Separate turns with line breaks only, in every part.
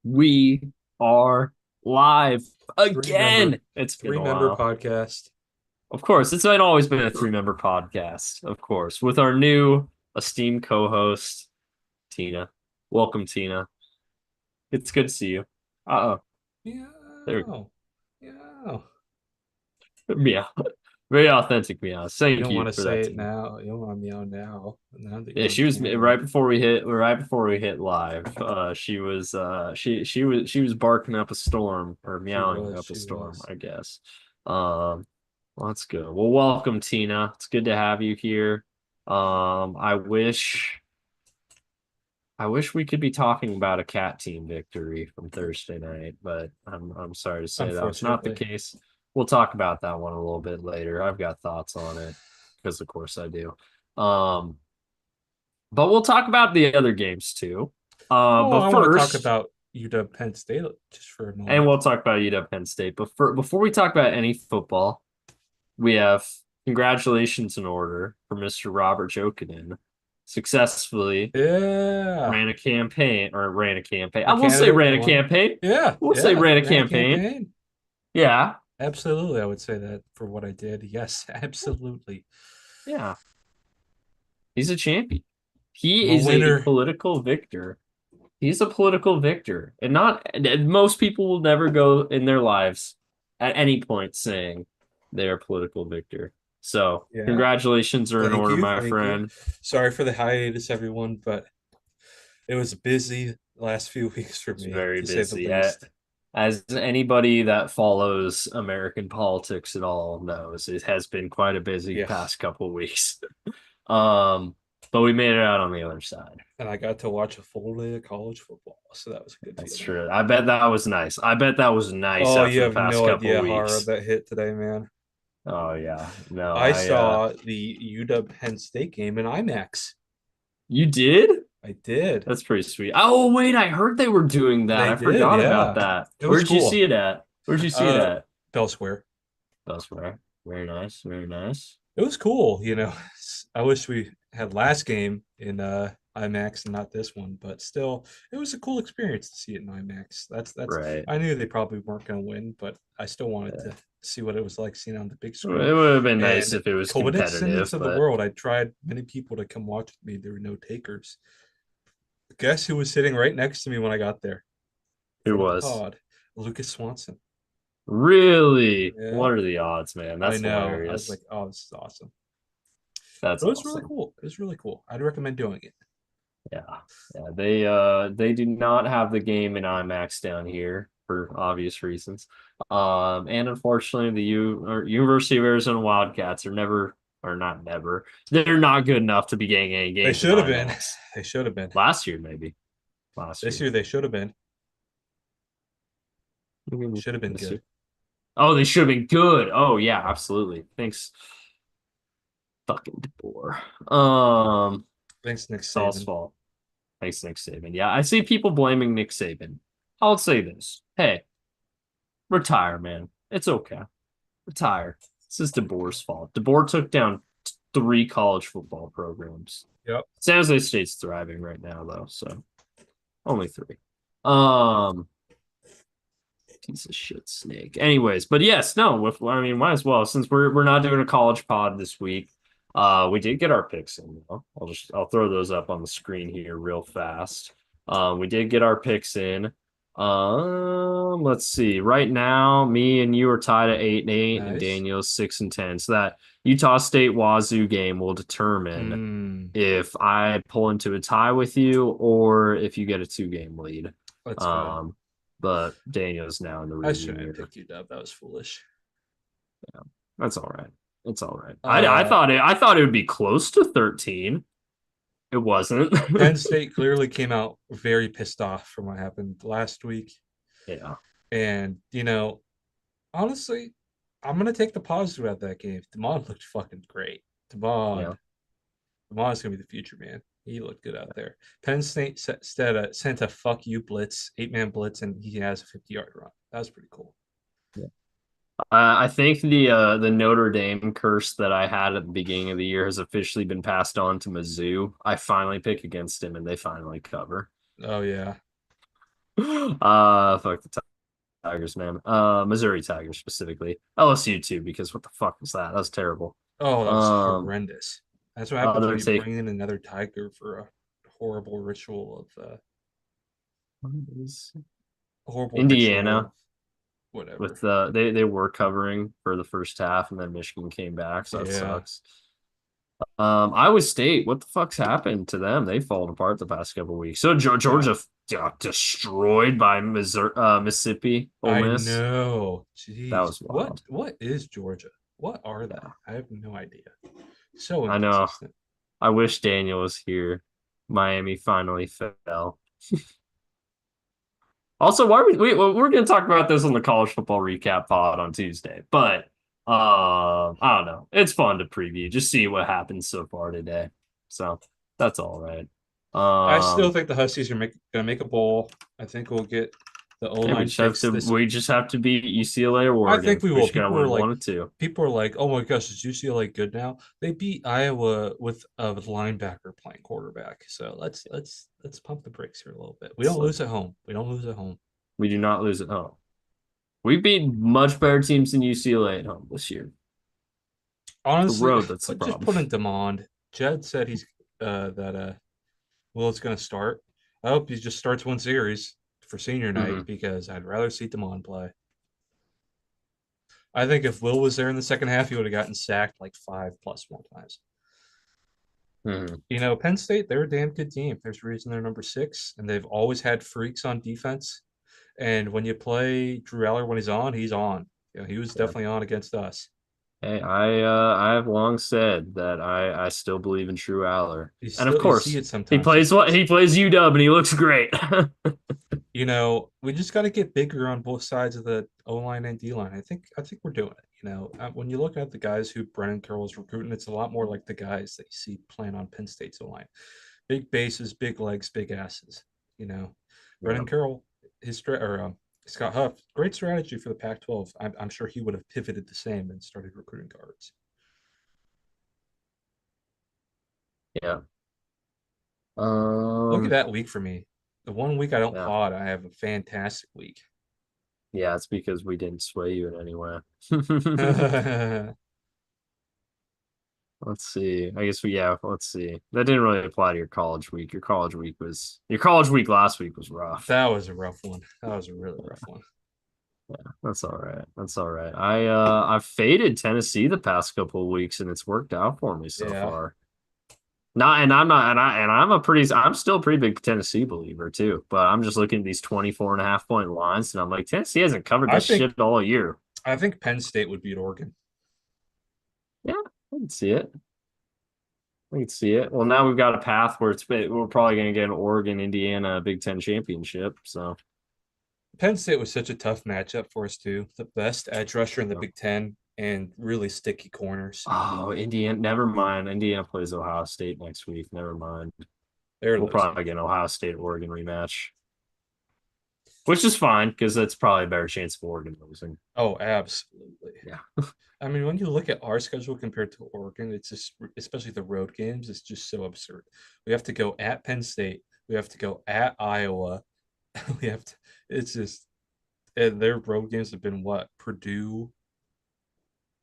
We are live
Three member,
again. It's been
three
a
member
while.
podcast.
Of course, always been a three-member podcast, of course, with our new esteemed co-host, Tina. Welcome, Tina. It's good to see you. Uh-oh. There.
Yeah, yeah.
Meow. Very authentic meow.
You
Thank
don't want
you
to
for that,
say it
Tina.
now. You don't want to meow now. Now that
Yeah,
you're on
she was
camera.
right before we hit live. She was barking up a storm or
She
meowing
was.
up a
She
storm,
was.
I guess. Um, let's go. Well, welcome, Tina. It's good to have you here. I wish we could be talking about a cat team victory from Thursday night, but I'm sorry to say that was not the
Unfortunately.
case. We'll talk about that one a little bit later. I've got thoughts on it because of course I do. Um, but we'll talk about the other games too.
Oh,
But
I want to talk
first,
about UW Penn State just for a
and
moment.
we'll talk about UW Penn State. But before we talk about any football, we have congratulations in order for Mr. Robert Jokinen. Successfully
Yeah.
ran a campaign.
For
I will say
candidate
ran a
one.
campaign.
Yeah.
We'll say
Yeah.
ran a
Ran a
campaign.
campaign.
Yeah,
Absolutely. I would say that for what I did. Yes, absolutely.
yeah. He's a champion.
I'm
He
a
is a
winner.
political victor. He's a political victor, and most people will never go in their lives at any point saying they're a political victor. So,
Yeah.
congratulations are in
Thank
order,
you.
my
Thank you.
friend.
Sorry for the hiatus, everyone, but it was busy last few weeks for
It's
me,
very
to say the
busy.
least.
As anybody that follows American politics at all knows, it has been quite a busy
Yeah.
past couple of weeks. Um, but we made it out on the other side.
And I got to watch a full day of college football, so that was a good
That's
feeling.
true. I bet that was nice. I bet that was nice
Oh, you
after the
have
past
no
couple of
idea how hard
weeks.
that hit today, man.
Oh yeah. No,
I saw the UW Penn State game in IMAX.
you did?
I did.
That's pretty sweet. Oh, wait, I heard they were doing that.
They
I
did,
forgot about
yeah.
that.
It was
Where'd you see
cool.
it at? Where'd you see it
Uh,
at?
Bell Square.
Elsewhere. Very nice. Very nice.
It was cool, you know. I wish we had last game in IMAX and not this one, but still, it was a cool experience to see it in IMAX. That's.
Right.
I knew they probably weren't going to win, but I still wanted
Yeah.
to see what it was like seeing it on the big
It
screen.
would have been nice
And
if it was
coincidence
competitive,
of the
but
world, I tried many people to come watch with me. There were no takers. Guess who was sitting right next to me when I got there?
who
Friend of the
was?
pod, Lucas Swanson.
Really?
Yeah,
What are the odds, man?
I
That's
know. I was
hilarious.
like, oh, this is awesome.
That's
But it was really
awesome.
cool. It was really cool. I'd recommend doing it.
Yeah. Yeah. They do not have the game in IMAX down here for obvious reasons. And unfortunately the University of Arizona Wildcats are never or not never. They're not good enough to be getting any
They
games in
should have been.
IMAX.
They should have been.
Last year, maybe. Last
This
year.
year they should have been.
Maybe
Should have been
this
good.
year. Oh, they should have been good. Oh yeah, absolutely. Thanks, fucking DeBoer.
Thanks, Nick
It's all
Saban.
fault. Thanks, Nick Saban. Yeah, I see people blaming Nick Saban. I'll say this. Hey, retire, man. It's okay. Retire. This is DeBoer's fault. DeBoer took down three college football programs.
Yep.
San Jose State's thriving right now, though, so only three. Um, piece of shit snake. Anyways, but yes, no, I mean, might as well since we're not doing a college pod this week. We did get our picks in. Though. I'll throw those up on the screen here real fast. We did get our picks in. Let's see. Right now, me and you are tied at 8-8, and
Nice.
Daniel's 6-10. So that Utah State Wazoo game will determine
Mm,
if I pull into a tie with you or if you get a two-game lead.
that's good.
Um, but Daniel's now in the
I
rearview
shouldn't have
mirror.
picked you, Dub. That was foolish.
Yeah, that's all right. It's all right.
Uh,
I thought it would be close to 13. It wasn't.
Penn State clearly came out very pissed off from what happened last week.
Yeah.
And, you know, honestly, I'm going to take the positive out of that game. Demond looked fucking great.
Yeah.
Demon's going to be the future, man. He looked good out there. Penn State sent a fuck you blitz, 8-man blitz, and he has a 50-yard run. That was pretty cool.
Yeah. I think the Notre Dame curse that I had at the beginning of the year has officially been passed on to Mizzou. I finally pick against him and they finally cover.
Oh, yeah.
Fuck the Tigers, man. Missouri Tigers specifically. LSU too, because what the fuck was that? That was terrible.
Oh, that was
Um,
horrendous. That's what happens
other
when you
take.
bring in another tiger for a horrible ritual of
What is
horrible ritual of
Indiana with
whatever.
they were covering for the first half, and then Michigan came back, so that
Yeah,
sucks. Iowa State, what the fuck's happened to them? They've fallen apart the past couple weeks. So
I
Georgia got destroyed by Missouri, Mississippi, Ole
I
Miss.
know.
That
Jeez,
was wild.
what is Georgia? What are they?
Yeah,
I have no idea. So
I know.
inconsistent.
I wish Daniel was here. Miami finally fell. Also, why are we're going to talk about this on the college football recap pod on Tuesday, but I don't know. It's fun to preview, just see what happens so far today. So that's all right.
I still
Um,
think the Huskies are gonna make a bowl. I think we'll get the O
yeah,
line fixed this.
we just have to beat UCLA or
I
Oregon.
think we
We
will.
just gotta win one or two.
People are like, oh my gosh, is UCLA good now? They beat Iowa with a linebacker playing quarterback. So let's pump the brakes here a little bit. We don't
So
lose at home. We don't lose at home.
we do not lose at home. We beat much better teams than UCLA at home this year. It's the
Honestly,
road that's the
just
problem.
put in Demond. Jed said he's that Will going to start. I hope he just starts one series for senior night
Hmm.
because I'd rather see Demond play. I think if Will was there in the second half, he would have gotten sacked like 5+ more times.
Hmm.
You know, Penn State, they're a damn good team. There's a reason they're number 6, and they've always had freaks on defense. And when you play Drew Aller when he's on, he's on. You know, he was
Yeah.
definitely on against us.
Hey, I have long said that I still believe in True Aller.
He's
And of
still you see
course,
it sometimes.
he plays UW and he looks great.
You know, we just got to get bigger on both sides of the O line and D line. I think we're doing it. You know, when you look at the guys who Brennan Carroll's recruiting, it's a lot more like the guys that you see playing on Penn State's O line. Big bases, big legs, big asses. You know,
Yeah.
Brennan Carroll, Scott Huff, great strategy for the Pac-12. I'm sure he would have pivoted the same and started recruiting guards.
Yeah.
Look at
Um,
that week for me. The one week I don't
yeah.
pod, I have a fantastic week.
Yeah, it's because we didn't sway you in any way. Let's see. I guess let's see. That didn't really apply to your college week. Your college week last week was rough.
That was a rough one. That was a really rough one.
That's all right. That's all right. I've faded Tennessee the past couple of weeks and it's worked out for me so
Yeah.
far. Not and I'm not and I'm still a pretty big Tennessee believer too, but I'm just looking at these 24.5 point lines and I'm like, Tennessee hasn't covered
I
this
think
shit all year.
I think Penn State would beat Oregon.
Yeah, I can see it. I can see it. Well, now we've got a path where we're probably going to get an Oregon, Indiana Big Ten championship. So,
Penn State was such a tough matchup for us too. The best edge rusher in the
yeah.
Big Ten and really sticky corners.
Oh, Indiana. Never mind. Indiana plays Ohio State next week. Never mind.
They're
We'll
losing.
probably get an Ohio State Oregon rematch, which is fine because that's probably a better chance of Oregon losing.
Oh, absolutely.
Yeah.
I mean, when you look at our schedule compared to Oregon, it's just, especially the road games, it's just so absurd. We have to go at Penn State. We have to go at Iowa. We have to, it's just, and their road games have been what? Purdue,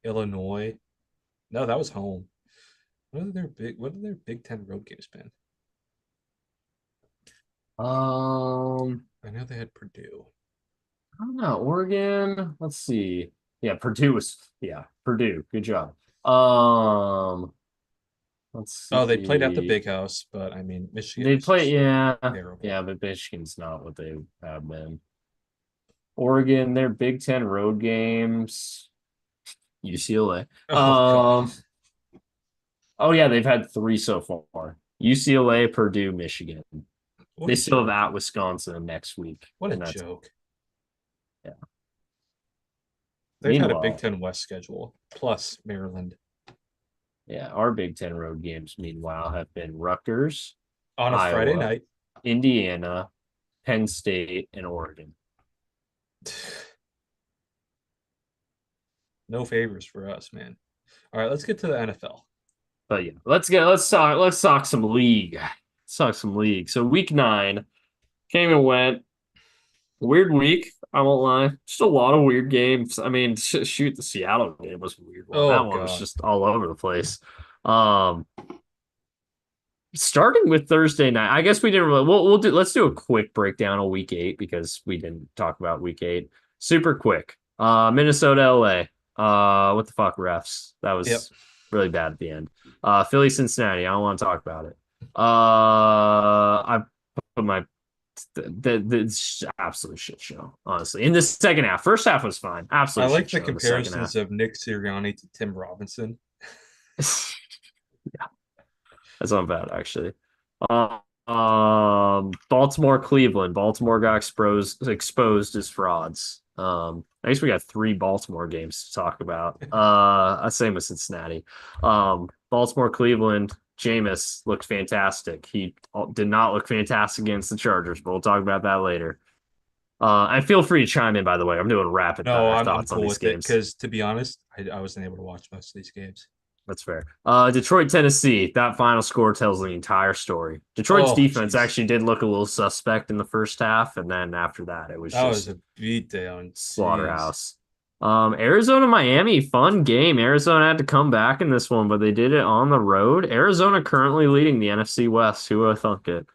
Illinois. No, that was home. What are their Big Ten road games been?
Um,
I know they had Purdue.
I don't know. Oregon. Let's see. Yeah, Purdue was. Yeah, Purdue. Good job. Let's
Oh, they played at the
see.
Big House, but I mean, Michigan
They
was
play.
just
Yeah,
terrible.
yeah, but Michigan's not what they have been. Oregon, their Big Ten road games. UCLA.
Oh God,
Oh yeah, they've had three so far. UCLA, Purdue, Michigan.
what
They
a
still have
joke!
at Wisconsin next week,
What a
and that's
joke!
yeah.
They've had a Big
Meanwhile,
Ten West schedule plus Maryland
yeah, our Big Ten road games, meanwhile, have been Rutgers,
on a Friday
Iowa,
night.
Indiana, Penn State, and Oregon.
No favors for us, man. All right, let's get to the NFL.
But yeah, let's talk some league. Let's talk some league. So week 9 came and went. Weird week. I won't lie. Just a lot of weird games. I mean, shoot, the Seattle game was a weird one.
Oh
That one was
God.
just all over the place. Um, Starting with Thursday night, I guess we didn't really. We'll do. Let's do a quick breakdown of Week 8 because we didn't talk about Week 8. Super quick. Minnesota, LA. What the fuck, refs? That
Yep.
was really bad at the end. Philly, Cincinnati. I don't want to talk about it. I put my the absolute shit show, honestly. In the second half, first half was fine.
I
Absolute
like
shit
the
show in the second half.
comparisons of Nick Sirianni to Tim Robinson.
Yeah, that's not bad actually. Baltimore, Cleveland. Baltimore got exposed as frauds. I guess we got three Baltimore games to talk about. Same with Cincinnati. Baltimore, Cleveland. Jameis looked fantastic. He did not look fantastic against the Chargers, but we'll talk about that later. And feel free to chime in, by the way. I'm doing rapid
No,
fire
I'm
thoughts on
cool
these
with it
games.
because to be honest, I wasn't able to watch most of these games.
That's fair. Detroit, Tennessee. That final score tells the entire story. Detroit's
Oh,
defense
jeez.
actually did look a little suspect in the first half, and then after that, it was
That was
just
a beat down. Jeez.
slaughterhouse. Arizona, Miami, fun game. Arizona had to come back in this one, but they did it on the road. Arizona currently leading the NFC West. Who would have thunk it?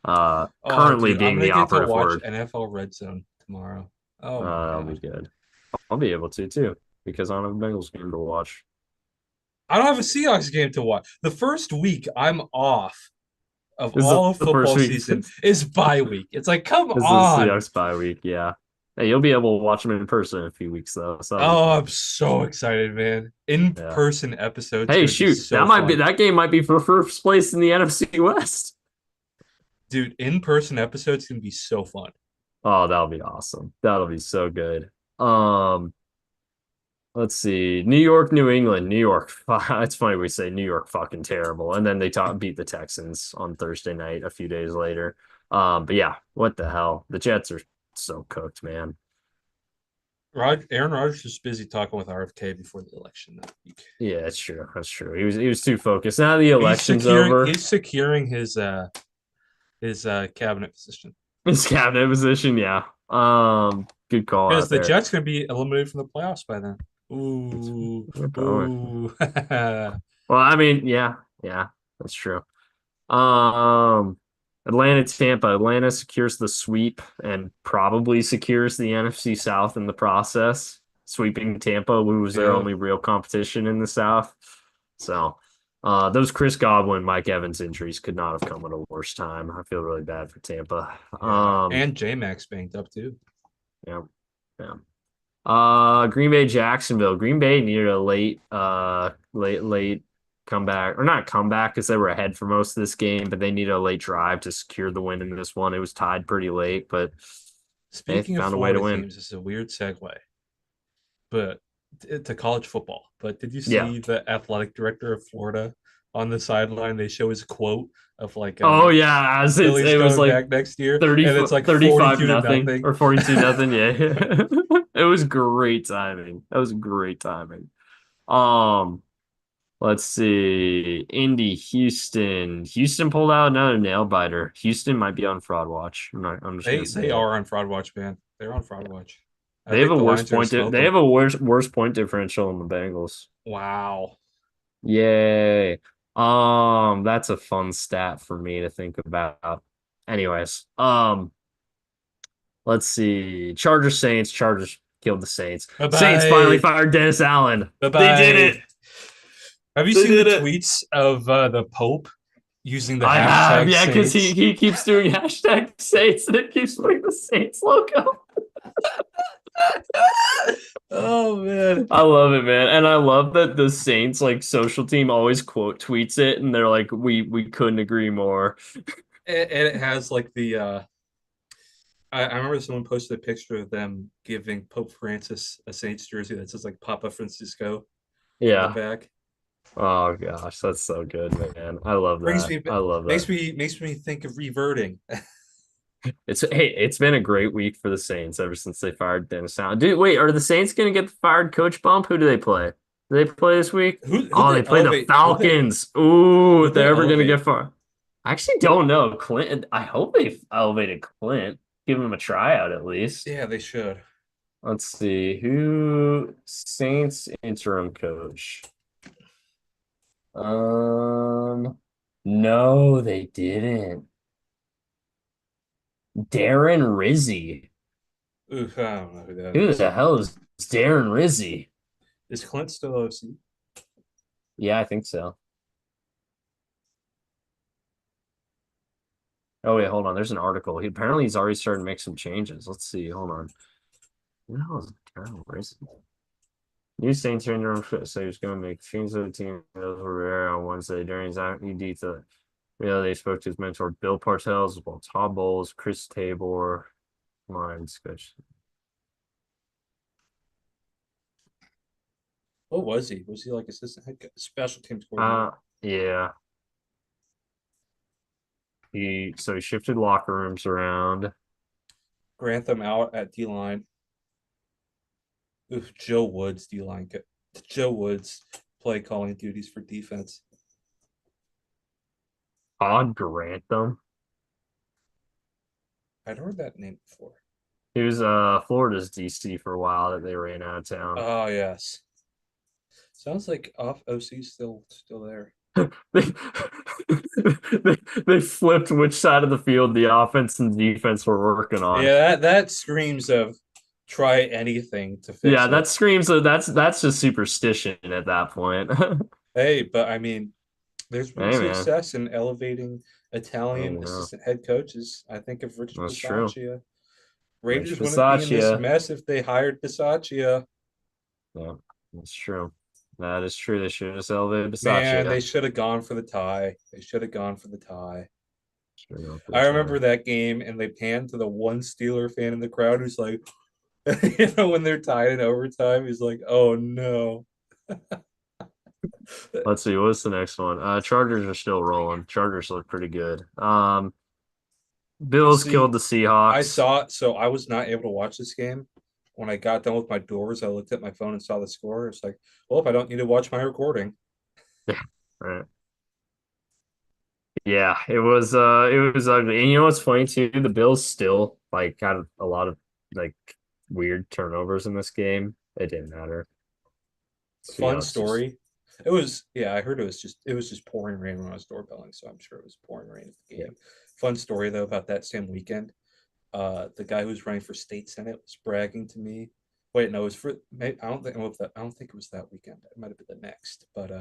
Oh,
Currently
dude, I'm
being
gonna
the
get to
operative
watch
word.
NFL Red Zone tomorrow. Oh my
That'll be
God.
good. I'll be able to too because I don't have a Bengals game to watch.
I don't have a Seahawks game to watch. The first week I'm off of
This is
all of
the first
football
week.
season is bye week. It's like, come
This is the
on.
Seahawks bye week. Yeah. Hey, you'll be able to watch them in person in a few weeks though, so that'll be
Oh,
fun.
I'm so excited, man.
Yeah.
In-person episode's
Hey,
gonna be
shoot,
so fun.
that game might be for first place in the NFC West.
Dude, in-person episode's gonna be so fun.
Oh, that'll be awesome. That'll be so good. Um, let's see. New York, New England, New York. It's funny we say New York fucking terrible. And then they beat the Texans on Thursday night a few days later. But yeah, what the hell? The Jets are so cooked, man.
Aaron Rodgers was busy talking with RFK before the election that week.
Yeah, it's true. That's true. He was too focused. Now the election's over.
He's securing his cabinet position.
His cabinet position, yeah. Good call
Because
out
the
there.
Jets gonna be eliminated from the playoffs by then. Ooh, ooh.
Well, I mean, yeah, that's true. Um, Atlanta, Tampa. Atlanta secures the sweep and probably secures the NFC South in the process, sweeping Tampa, who was their
Yeah.
only real competition in the South. So, those Chris Godwin, Mike Evans injuries could not have come at a worse time. I feel really bad for Tampa.
Yeah. And J Max banked up too.
Yeah, yeah. Green Bay, Jacksonville. Green Bay needed a late comeback, or not comeback because they were ahead for most of this game, but they needed a late drive to secure the win in this one. It was tied pretty late, but they
Speaking of
found a way to
Florida
win.
teams, this is a weird segue, but to college football. But did you
Yeah.
see the athletic director of Florida on the sideline? They show his quote of like
Oh yeah, as
Philly's
it was
coming
like
back next year,
30,
and it's like
35
42 to
nothing
nothing.
or 42 nothing. Yeah. It was great timing. That was great timing. Um, let's see. Indy, Houston. Houston pulled out another nail biter. Houston might be on fraud watch. I'm just gonna say
They
it.
are on fraud watch, man. They're on fraud watch. I
They have
think
a
the
worse
Lions are gonna
point.
smoke
They
them.
have a worse point differential than the Bengals.
Wow.
Yay. That's a fun stat for me to think about. Anyways, let's see. Chargers, Saints. Chargers killed the Saints.
Bye
Saints finally
bye.
fired Dennis Allen.
Bye
They did
bye.
it.
Have you
They
seen the
did it.
tweets of the Pope using the
I have,
hashtag
yeah, because he
Saints?
he keeps doing hashtag Saints and it keeps putting the Saints logo. Oh man, I love it, man, and I love that the Saints like social team always quote tweets it, and they're like, "We couldn't agree more."
And it has like the I remember someone posted a picture of them giving Pope Francis a Saints jersey that says like Papa Francisco on the
Yeah.
back.
Oh gosh, that's so good, man. I love
Brings
that.
me
I love that.
makes me think of reverting.
It's been a great week for the Saints ever since they fired Dennis Allen. Dude, wait, are the Saints gonna get the fired coach bump? Who do they play? Do they play this week?
Who
Oh,
they
they play the
elevate?
Falcons. Ooh,
Who
if they're
they
ever gonna get
elevate?
far. I actually don't know. Clint, I hope they elevated Clint. give him a tryout at least.
Yeah, they should.
Let's see who Saints interim coach. Um, no, they didn't. Darren Rizzi.
Oof, I don't know who that
Who
is.
the hell is Darren Rizzi?
Is Clint still OC?
Yeah, I think so. Oh wait, hold on. There's an article. He's already started to make some changes. Let's see. Hold on. Who the hell is Darren Rizzi? New Saints interim so he's going to make changes to the team over on Wednesday during his ED to they spoke to his mentor Bill Parcells as well as Todd Bowles, Chris Tabor, lines coach.
What was he? Was he like assistant head coach, special teams coordinator?
Yeah. He shifted locker rooms around.
Grantham out at D line. Oof, Joe Woods D line. Joe Woods play calling duties for defense.
Todd Grantham.
I'd heard that name before.
He was Florida's DC for a while that they ran out of town.
Oh yes. Sounds like off OC still there.
they, they flipped which side of the field the offense and defense were working on.
Yeah, that screams of try anything to fix
Yeah,
it.
that screams of that's just superstition at that point.
Hey, but I mean, there's been
Hey man,
success in elevating
oh
Italian
no,
assistant head coaches. I think of Rich
that's true.
Bisaccia.
Rich
Raiders wouldn't be in this
Bisaccia.
mess if they hired Bisaccia.
Yeah, that's true. That is true. They should have just elevated
Man, they
Bisaccia.
should have gone for the tie. They should have gone for the tie.
Should have gone for the
I remember
tie.
that game, and they panned to the one Steeler fan in the crowd who's like, when they're tied in overtime, he's like, "Oh no."
Let's see, what's the next one? Chargers are still rolling. Chargers look pretty good. Bills
See,
killed the
I
Seahawks.
saw it, so I was not able to watch this game. When I got done with my doors, I looked at my phone and saw the score. It's like, well, if I don't need to watch my recording.
Yeah, right. Yeah, it was ugly. And you know what's funny too? The Bills still like had a lot of like weird turnovers in this game. It didn't matter.
Fun
Seahawks just
story. It was, yeah, I heard it was just pouring rain when I was doorbelling, so I'm sure it was pouring rain at the
yeah.
game. Fun story though about that same weekend. The guy who was running for state senate was bragging to me. Wait, no, it was for I don't think it was that weekend. It might have been the next, but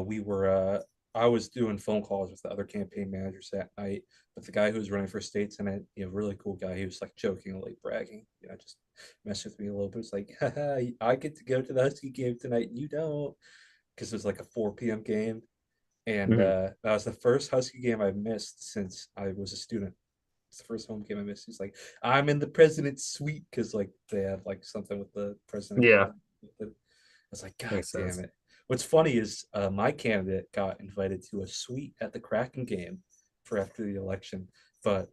we were I was doing phone calls with the other campaign managers that night, but the guy who was running for state senate, really cool guy, he was like jokingly bragging, just mess with me a little bit. It's like, haha, I get to go to the Husky game tonight and you don't, because it was like a 4 p.m. game. And
Mhm.
that was the first Husky game I missed since I was a student. It's the first home game I missed. He's like, I'm in the president's suite because like they have like something with the president
Yeah,
going. I was like, God
makes
damn
sense.
it. What's funny is my candidate got invited to a suite at the Kraken game for after the election, but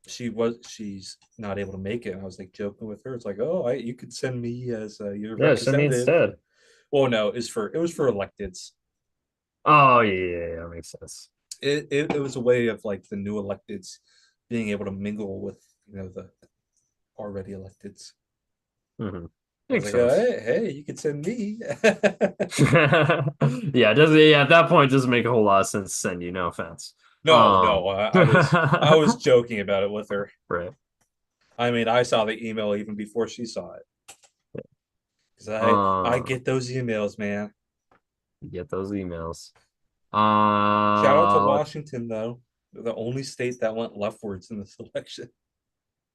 she's not able to make it. And I was like joking with her. It's like, oh, you could send me as your
Yeah, send me
representative.
instead.
Well, no, it was for electeds.
Oh yeah, makes sense.
It was a way of like the new electeds being able to mingle with the already electeds.
Hmm.
I was
Makes
like,
sense.
hey, you could send me.
Yeah, it doesn't yeah, at that point it doesn't make a whole lot of sense to send you, no offense.
No, no, I was joking about it with her.
right.
I mean, I saw the email even before she saw it because I
Uh
get those emails, man.
get those emails.
Shout out to
Let's
Washington though, they're the only state that went leftwards in this election.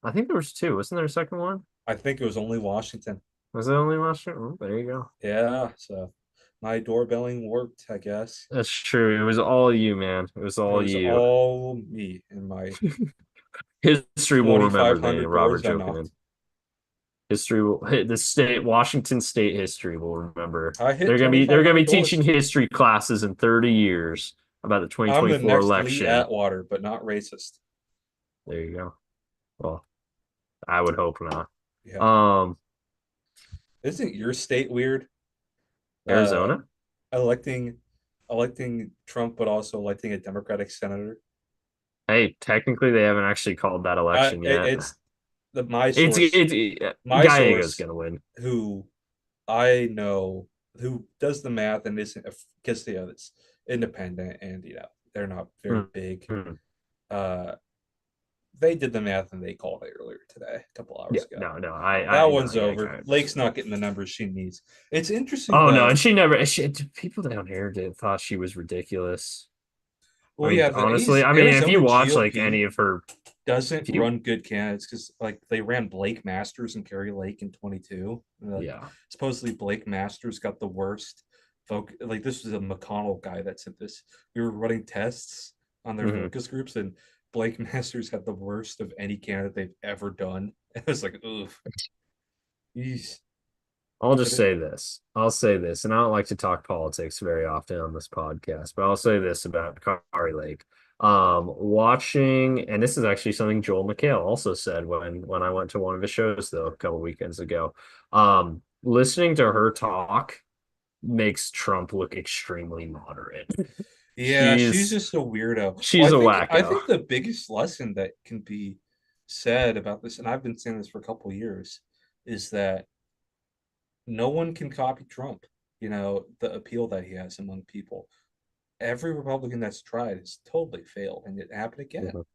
I think there was two. Wasn't there a second one?
I think it was only Washington.
Was it only last year? Oh, there you go.
Yeah, so my doorbelling worked, I guess.
That's true. It was all you, man. It was
It
all
was
you.
all me and my
History will remember the name
2,500
Robert
doors I
Jokin.
knocked.
History will the state Washington State history will remember.
I hit
They're gonna be
2,500
teaching
doors.
history classes in 30 years about the
I'm the
2024
next Lee
election.
Atwater, but not racist.
There you go. Well, I would hope not.
Yeah.
Um,
Isn't your state weird? Uh, electing electing Trump, but also electing a Democratic senator.
Hey, technically they haven't actually called that election yet.
It's the my
It's
source,
it's
my
Gallego's
source,
gonna win.
who I know, who does the math and isn't because it's independent and they're not very big.
Mhm.
Uh, they did the math and they called it earlier today, a couple
Yeah,
hours ago.
no,
That
I know,
one's
yeah,
over.
kind of.
Lake's not getting the numbers she needs. It's interesting
Oh no,
though.
and she never. People down here thought she was ridiculous. I
Well,
mean,
yeah, the
honestly, I mean, if
Arizona
you watch like
GOP
any of her,
doesn't
if you,
run good candidates because like they ran Blake Masters and Kerry Lake in 22.
yeah,
Supposedly Blake Masters got the worst like this was a McConnell guy that said this. We were running tests on their
hmm
focus groups and Blake Masters had the worst of any candidate they've ever done. It was like, oof. Jeez.
I'll
But
just say this. I'll say this, and I don't like to talk politics very often on this podcast, but I'll say this about Kari Lake. Watching, and this is actually something Joel McHale also said when I went to one of his shows though a couple weekends ago. Listening to her talk makes Trump look extremely moderate.
yeah, she's
She's
just a weirdo. Well,
she's a
I
wacko.
think the biggest lesson that can be said about this, and I've been saying this for a couple of years, is that no one can copy Trump. The appeal that he has among people. Every Republican that's tried has totally failed, and it happened again.
Mhm.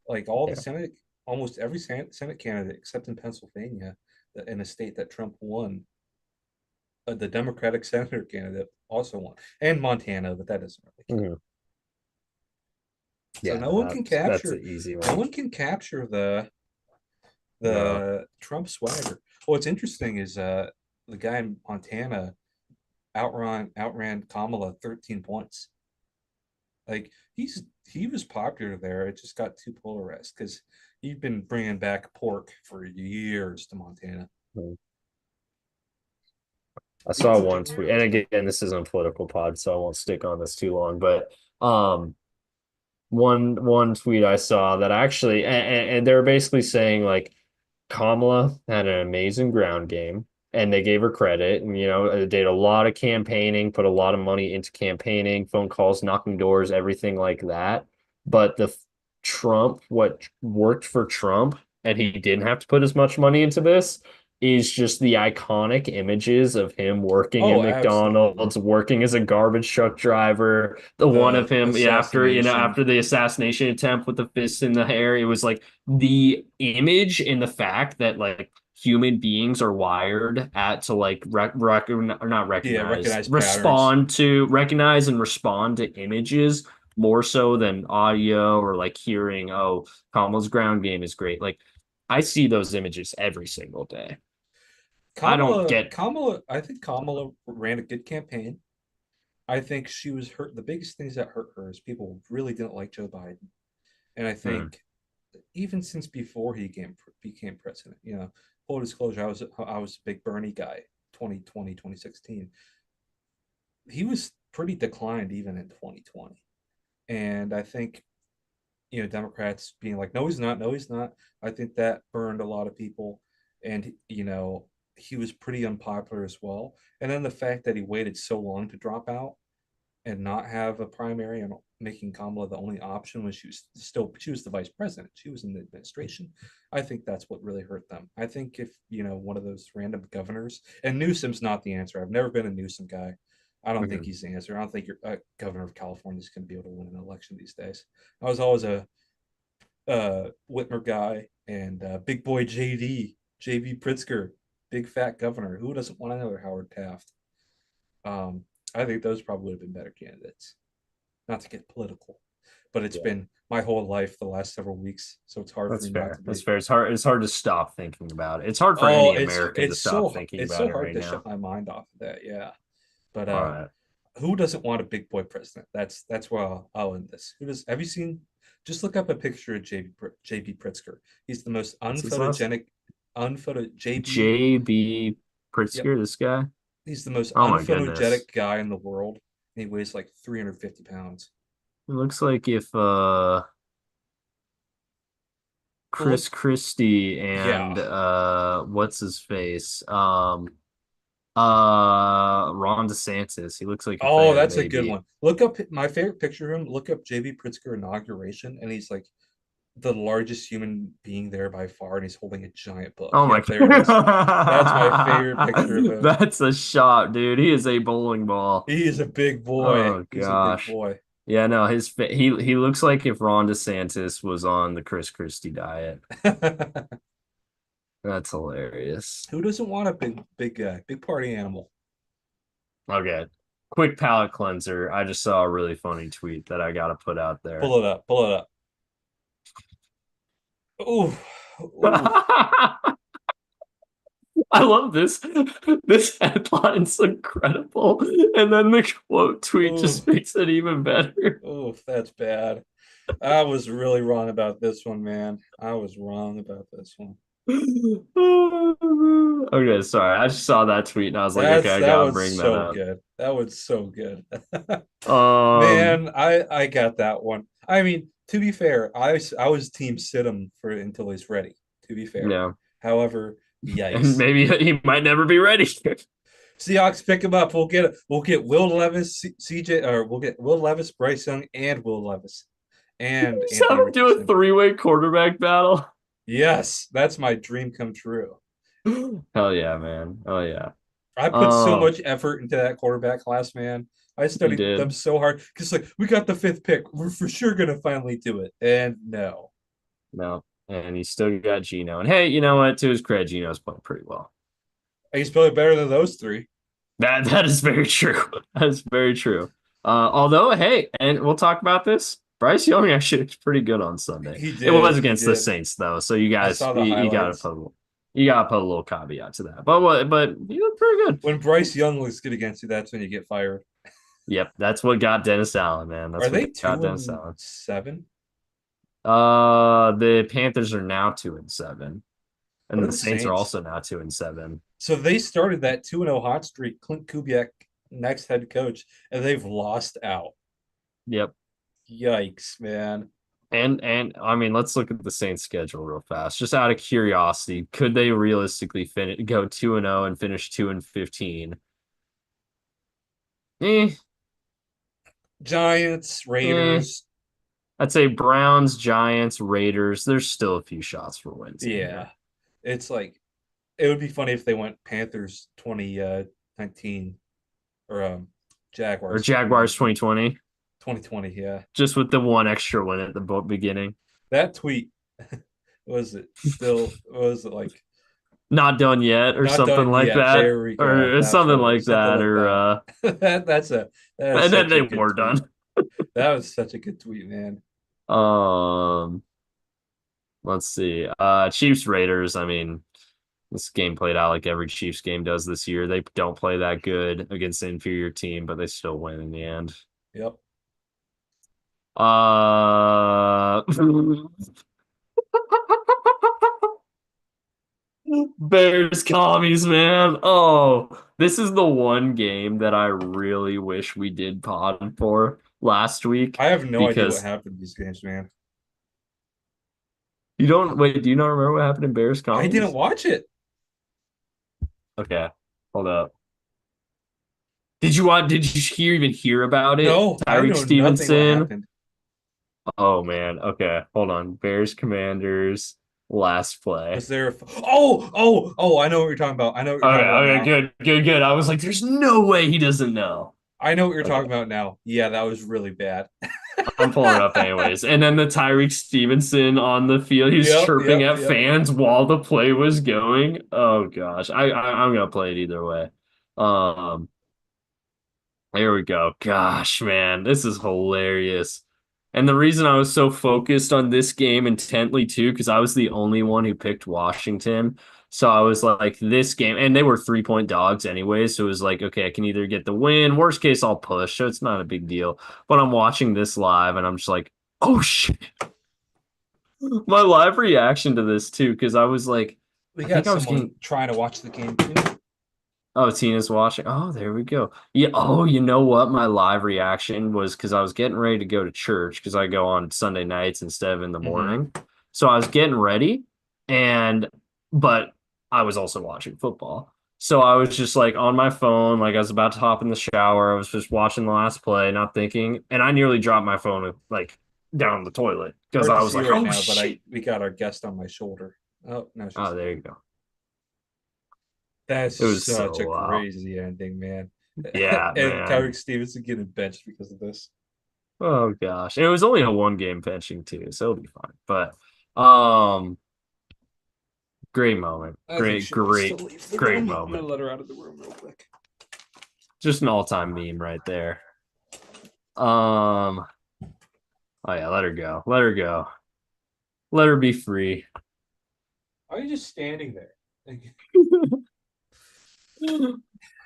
Like all the
Yeah.
Senate, almost every Senate candidate, except in Pennsylvania, in a state that Trump won, the Democratic senator candidate also won, and Montana, but that doesn't really count.
Mhm.
So
Yeah,
no
no,
one can
that's
capture,
an easy
no
one.
one can capture
No.
the Trump swagger. What's interesting is the guy in Montana outran Kamala 13 points. Like he was popular there. It just got too polarized because he'd been bringing back pork for years to Montana.
Mhm. I saw one tweet, and again, this isn't a political pod, so I won't stick on this too long. But one tweet I saw that actually, and they're basically saying like Kamala had an amazing ground game, and they gave her credit, and did a lot of campaigning, put a lot of money into campaigning, phone calls, knocking doors, everything like that. But what worked for Trump, and he didn't have to put as much money into this, is just the iconic images of him working
Oh,
in
absolutely.
McDonald's, working as a garbage truck driver. The one of
The
him after
assassination.
after the assassination attempt with the fist in the hair, it was like the image and the fact that like human beings are wired at to like or not
Yeah,
recognize,
recognize patterns.
recognize and respond to images more so than audio or like hearing, oh, Kamala's ground game is great. Like I see those images every single day. I don't get.
I think Kamala ran a good campaign. I think she was hurt. The biggest things that hurt her is people really didn't like Joe Biden. And I
Hmm,
think even since before he became president, full disclosure, I was a big Bernie guy, 2020, 2016. He was pretty declined even in 2020. And I think, Democrats being like, no, he's not, no, he's not. I think that burned a lot of people. And, he was pretty unpopular as well. And then the fact that he waited so long to drop out and not have a primary and making Kamala the only option when she was the vice president. She was in the administration. I think that's what really hurt them. I think if one of those random governors and Newsom's not the answer. I've never been a Newsom guy. I don't think
hmm.
he's the answer. I don't think your governor of California is going to be able to win an election these days. I was always a Whitmer guy and big boy JB Pritzker, big fat governor. Who doesn't want another Howard Taft? Um, I think those probably would have been better candidates. Not to get political, but it's
Yeah,
been my whole life the last several weeks, so it's hard for
that's
me not to
fair. That's
be.
fair. It's hard to stop thinking about it. It's hard for
Oh,
any American to stop thinking
it's
about
so
it
hard
right
to shut
now.
my mind off of that. Yeah, but
All right.
who doesn't want a big boy president? That's where I'll end this. Who does? Have you seen? Just look up a picture of JB Pritzker. He's the most
What's his last?
unphoto JB.
JB
Yep,
Pritzker, this guy.
he's the most
Oh my goodness.
unphotogenic guy in the world. And he weighs like 350 pounds.
It looks like if
Well, look,
Chris Christie
yeah,
and what's his face? Ron DeSantis. He looks like a
Oh,
fan,
that's a good
maybe.
one. Look up my favorite picture of him. Look up JB Pritzker inauguration, and he's like the largest human being there by far, and he's holding a giant book.
Oh my
Yep, there it is. That's my
god.
favorite picture of him.
That's a shot, dude. He is a bowling ball.
He is a big boy.
Oh
He's a big
gosh.
boy.
Yeah, no, he looks like if Ron DeSantis was on the Chris Christie diet. That's hilarious.
Who doesn't want a big guy, big party animal?
Okay. Quick palate cleanser. I just saw a really funny tweet that I gotta put out there.
Pull it up. Pull it up. Ooh, ooh,
I love this. This headline's incredible. And then the quote tweet
ooh,
just makes it even better.
ooh. That's bad. I was really wrong about this one, man. I was wrong about this one.
Okay, sorry. I just saw that tweet and I was like, okay, I
That
gotta
was
bring that
so
up.
good. That was so good.
Um,
Man, I got that one. I mean, to be fair, I was team sit him for until he's ready. To be fair,
yeah.
however,
And
yikes.
maybe he might never be ready.
Seahawks pick him up. We'll get Will Levis, CJ, or we'll get Will Levis, Bryce Young, and Will Levis, and
Just have
Anthony
him do a
Richardson.
three-way quarterback battle.
Yes, that's my dream come true.
Hell yeah, man. Oh yeah.
I put so
Um,
much effort into that quarterback class, man. I
you
studied them
did.
so hard because, like, we got the fifth pick. We're for sure gonna finally do it, and no,
No. And he still got Gino. And hey, you know what? To his credit, Gino's playing pretty well.
he's probably better than those three.
That is very true. That is very true. Although, hey, and we'll talk about this. Bryce Young actually was pretty good on Sunday.
He
It was
did. He
against the
did.
Saints though, so you
I
guys
saw the
you gotta
highlights.
put a little caveat to that. But he looked pretty good.
When Bryce Young looks good against you, that's when you get fired.
Yep, that's what got Dennis Allen, man.
Are
That's what
they
got
two
Dennis
and
Allen.
seven?
The Panthers are now 2-7,
What
and
are
the
the
Saints are
Saints?
also now 2-7.
So they started that 2-0 hot streak. Clint Kubiak, next head coach, and they've lost out.
Yep.
Yikes, man.
And I mean, let's look at the Saints schedule real fast. Just out of curiosity, could they realistically go 2-0 and finish 2-15? Eh,
Giants,
eh.
Raiders.
I'd say Browns, Giants, Raiders. There's still a few shots for wins in
Yeah.
here.
It's like it would be funny if they went Panthers 2019 or
Or
Jaguars
Jaguars
2019.
2020,
2020, yeah.
just with the one extra win at the beginning.
That tweet was it still was it like
Not done yet, or
not
something
done
like
yet.
that,
There we go.
or
That's
something
what it
like
was. Something
that,
like
or
that. That is
and then
such
they
a good
were
tweet.
done.
That was such a good tweet, man.
Um, let's see. Chiefs Raiders. I mean, this game played out like every Chiefs game does this year. They don't play that good against an inferior team, but they still win in the end.
Yep.
Uh, Bears commies, man. Oh, this is the one game that I really wish we did pod for last week
I have no idea what
because
happened in these games, man.
you don't wait. Do you not remember what happened in Bears
I didn't
commies?
watch it.
Okay, hold up. Did you want? Did you even hear about it?
No, I
Tyreek
know nothing what
Stevenson.
happened.
Oh man. Okay, hold on. Bears Commanders last play.
Was there oh, I know what you're talking about. I know what you're
Okay,
talking about
okay,
now.
good. I was like, there's no way he doesn't know.
I know what you're
Okay,
talking about now. Yeah, that was really bad.
I'm pulling it up anyways. And then the Tyreek Stevenson on the field, he's
Yep,
chirping
yep,
at
yep.
fans while the play was going. Oh gosh, I'm gonna play it either way. Um, Here we go. Gosh, man, this is hilarious. And the reason I was so focused on this game intently too, because I was the only one who picked Washington. So I was like, this game, and they were 3-point dogs anyway. So it was like, okay, I can either get the win. Worst case, I'll push. So it's not a big deal. But I'm watching this live and I'm just like, oh shit. My live reaction to this too, because I was like,
We
I
got
think I was getting
someone trying to watch the game too.
Oh, Tina's watching. Oh, there we go. Yeah. Oh, you know what? My live reaction was because I was getting ready to go to church because I go on Sunday nights instead of in the
Mm-hmm.
morning. So I was getting ready, and but I was also watching football. So I was just like on my phone, like I was about to hop in the shower. I was just watching the last play, not thinking, and I nearly dropped my phone like down the toilet because
Hard
I
to
was
see
like,
right
"Oh
now, but
shit!"
we got our guest on my shoulder. Oh, no, she's
Oh,
there.
there you go.
That's
It was
such
so
a
wow.
crazy ending, man.
Yeah,
And Tyreek
man.
Stevenson getting benched because of this.
Oh gosh, and it was only a one game pitching too, so it'll be fine. But great moment,
I think
great,
she wants to
great,
leave the
great
room. I'm gonna
moment.
let her out of the room real quick.
Just an all time meme right there. Um, oh yeah, let her go, let her go, let her be free.
Why are you just standing there?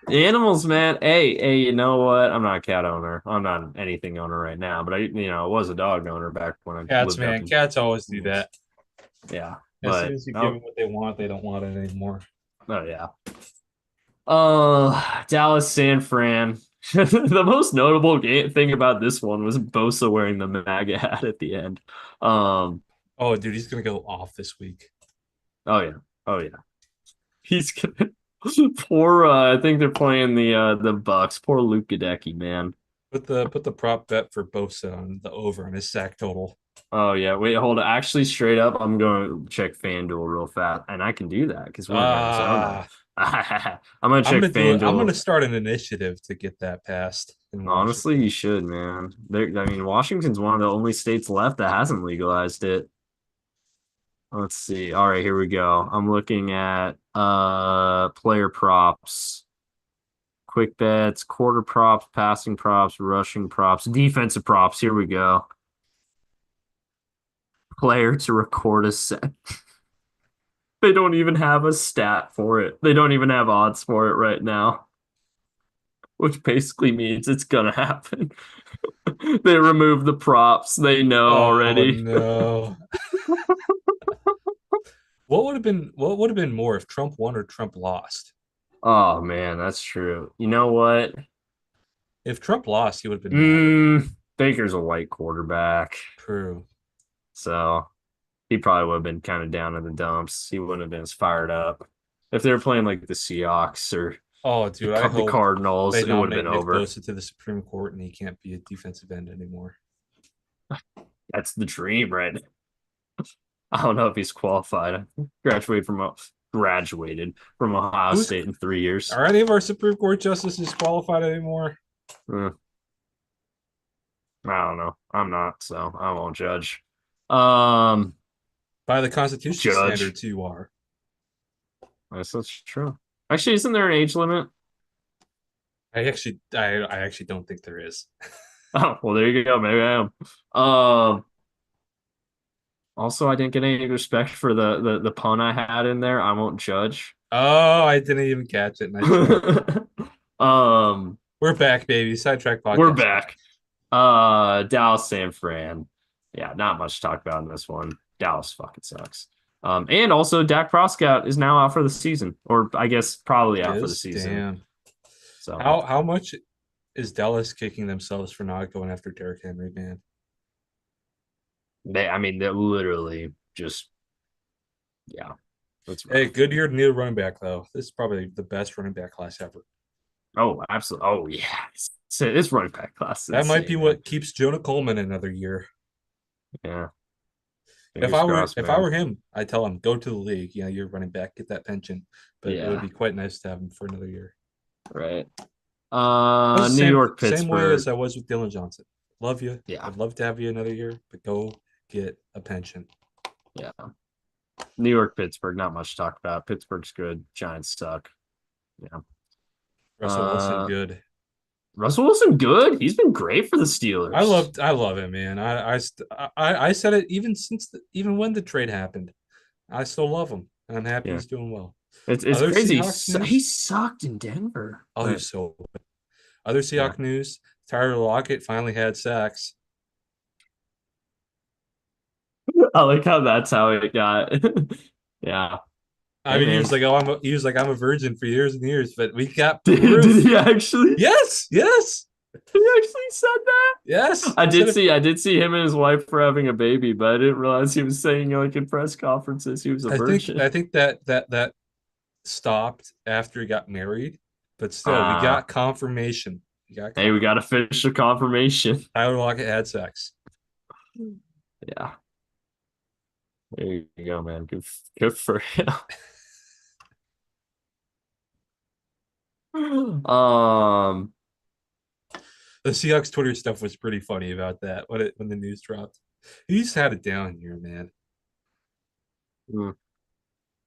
The animals, man. Hey, you know what? I'm not a cat owner. I'm not anything owner right now, but I was a dog owner back when I
Cats,
lived up
man.
in.
Cats always do that.
Yeah,
As soon
but
as you give
oh,
them what they want, they don't want it anymore.
oh yeah. Dallas, San Fran. The most notable thing about this one was Bosa wearing the MAGA hat at the end. Um,
Oh, dude, he's gonna go off this week.
oh yeah, oh yeah. He's gonna poor. I think they're playing the Bucks. Poor Luke Gadecki, man.
Put the prop bet for Bosa on the over on his sack total.
Oh yeah, wait, hold on. Actually, straight up, I'm going to check FanDuel real fast, and I can do that because we're in Arizona.
Ah,
I'm gonna check
I'm
FanDuel.
gonna start an initiative to get that passed in
Honestly, you
Washington.
should, man. I mean, Washington's one of the only states left that hasn't legalized it. Let's see. All right, here we go. I'm looking at player props, quick bets, quarter props, passing props, rushing props, defensive props. Here we go. Player to record a set. They don't even have a stat for it. They don't even have odds for it right now, which basically means it's gonna happen. They remove the props. They know
Oh
already.
no. What would have been more if Trump won or Trump lost?
Oh man, that's true. You know what?
If Trump lost, he would have been mad at me.
Baker's a white quarterback,
True.
so he probably would have been kind of down in the dumps. He wouldn't have been as fired up. If they were playing like the Seahawks or
Oh, dude, I
The
hope
Cardinals,
they
it would have been
nominate Nick
over.
Bosa to the Supreme Court and he can't be a defensive end anymore.
That's the dream, right? I don't know if he's qualified. Graduated from Ohio
Who's
State in 3 years.
are any of our Supreme Court justices qualified anymore?
I don't know. I'm not, so I won't judge. Um,
By the Constitution
judge.
standards, you are.
I guess that's true. Actually, isn't there an age limit?
I actually don't think there is.
Oh, well, there you go. Maybe I am. Also, I didn't get any respect for the pun I had in there. I won't judge.
Oh, I didn't even catch it. Nice try.
um,
We're back, baby. Sidetrack
we're
podcast back.
back. Dallas, San Fran. Yeah, not much to talk about in this one. Dallas fucking sucks. And also Dak Prescott is now out for the season, or I guess probably out for the
Yes,
season.
damn.
So
How much is Dallas kicking themselves for not going after Derrick Henry, man?
I mean, they're literally just, yeah, that's
Hey,
rough.
good year to need a running back though. This is probably the best running back class ever.
Oh, absolutely. Oh, yeah. This running back class is
That might be
insane, man.
what keeps Jonah Coleman another year.
Yeah, fingers crossed,
If I
man.
were him, I'd tell him go to the league. You know, you're running back, get that pension. But it would
Yeah,
be quite nice to have him for another year.
right.
I was the
New York,
same way as
Pittsburgh.
I was with Dylan Johnson. Love you.
Yeah,
I'd love to have you another year, but go get a pension.
yeah. New York, Pittsburgh. Not much to talk about. Pittsburgh's good. Giants suck. Yeah.
Russell Wilson,
Uh,
good.
Russell Wilson, good. He's been great for the Steelers.
I love him, man. I said it even even when the trade happened. I still love him, and I'm happy
Yeah,
he's doing well.
it's
Other
crazy.
Seahawks
He
news.
sucked in Denver,
Oh,
but
he's so Other
yeah.
Seahawks news: Tyler Lockett finally had sacks.
I like how that's how it got. Yeah.
I
Hey,
mean,
man.
he was like I'm a virgin for years and years, but we got
Did
proof.
he actually?
Yes, yes,
He actually said that?
yes.
I
He said
did
it.
see I did see him and his wife were having a baby, but I didn't realize he was saying like in press conferences he was a virgin.
I think that stopped after he got married, but still, we
Uh,
got confirmation. We got
hey, we got
confirmation.
official confirmation.
Tyler Lockett had sex.
Yeah, there you go, man. Good for him. Um,
The Seahawks Twitter stuff was pretty funny about that when the news dropped. He's had it down here, man.
mm,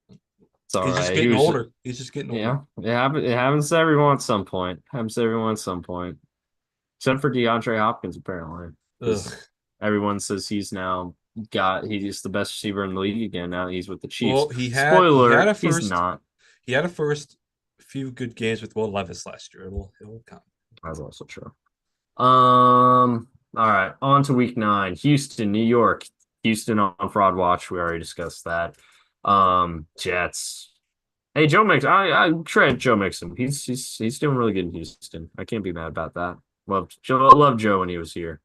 it's all
He's just
right. He
getting
was,
older. He's just getting older.
yeah, it happens to everyone at some point. Happens to everyone at some point, except for DeAndre Hopkins, apparently, because
Ugh.
everyone says he's the best receiver in the league again. Now he's with the Chiefs.
Well, he had
Spoiler,
a
he's
first
not.
he had a first few good games with Will Levis last year. It'll come.
That's also true. All right, on to week 9. Houston, New York. Houston on fraud watch. We already discussed that. Jets. Hey, Joe Mixon. I credit Joe Mixon. He's doing really good in Houston. I can't be mad about that. Loved Joe when he was here.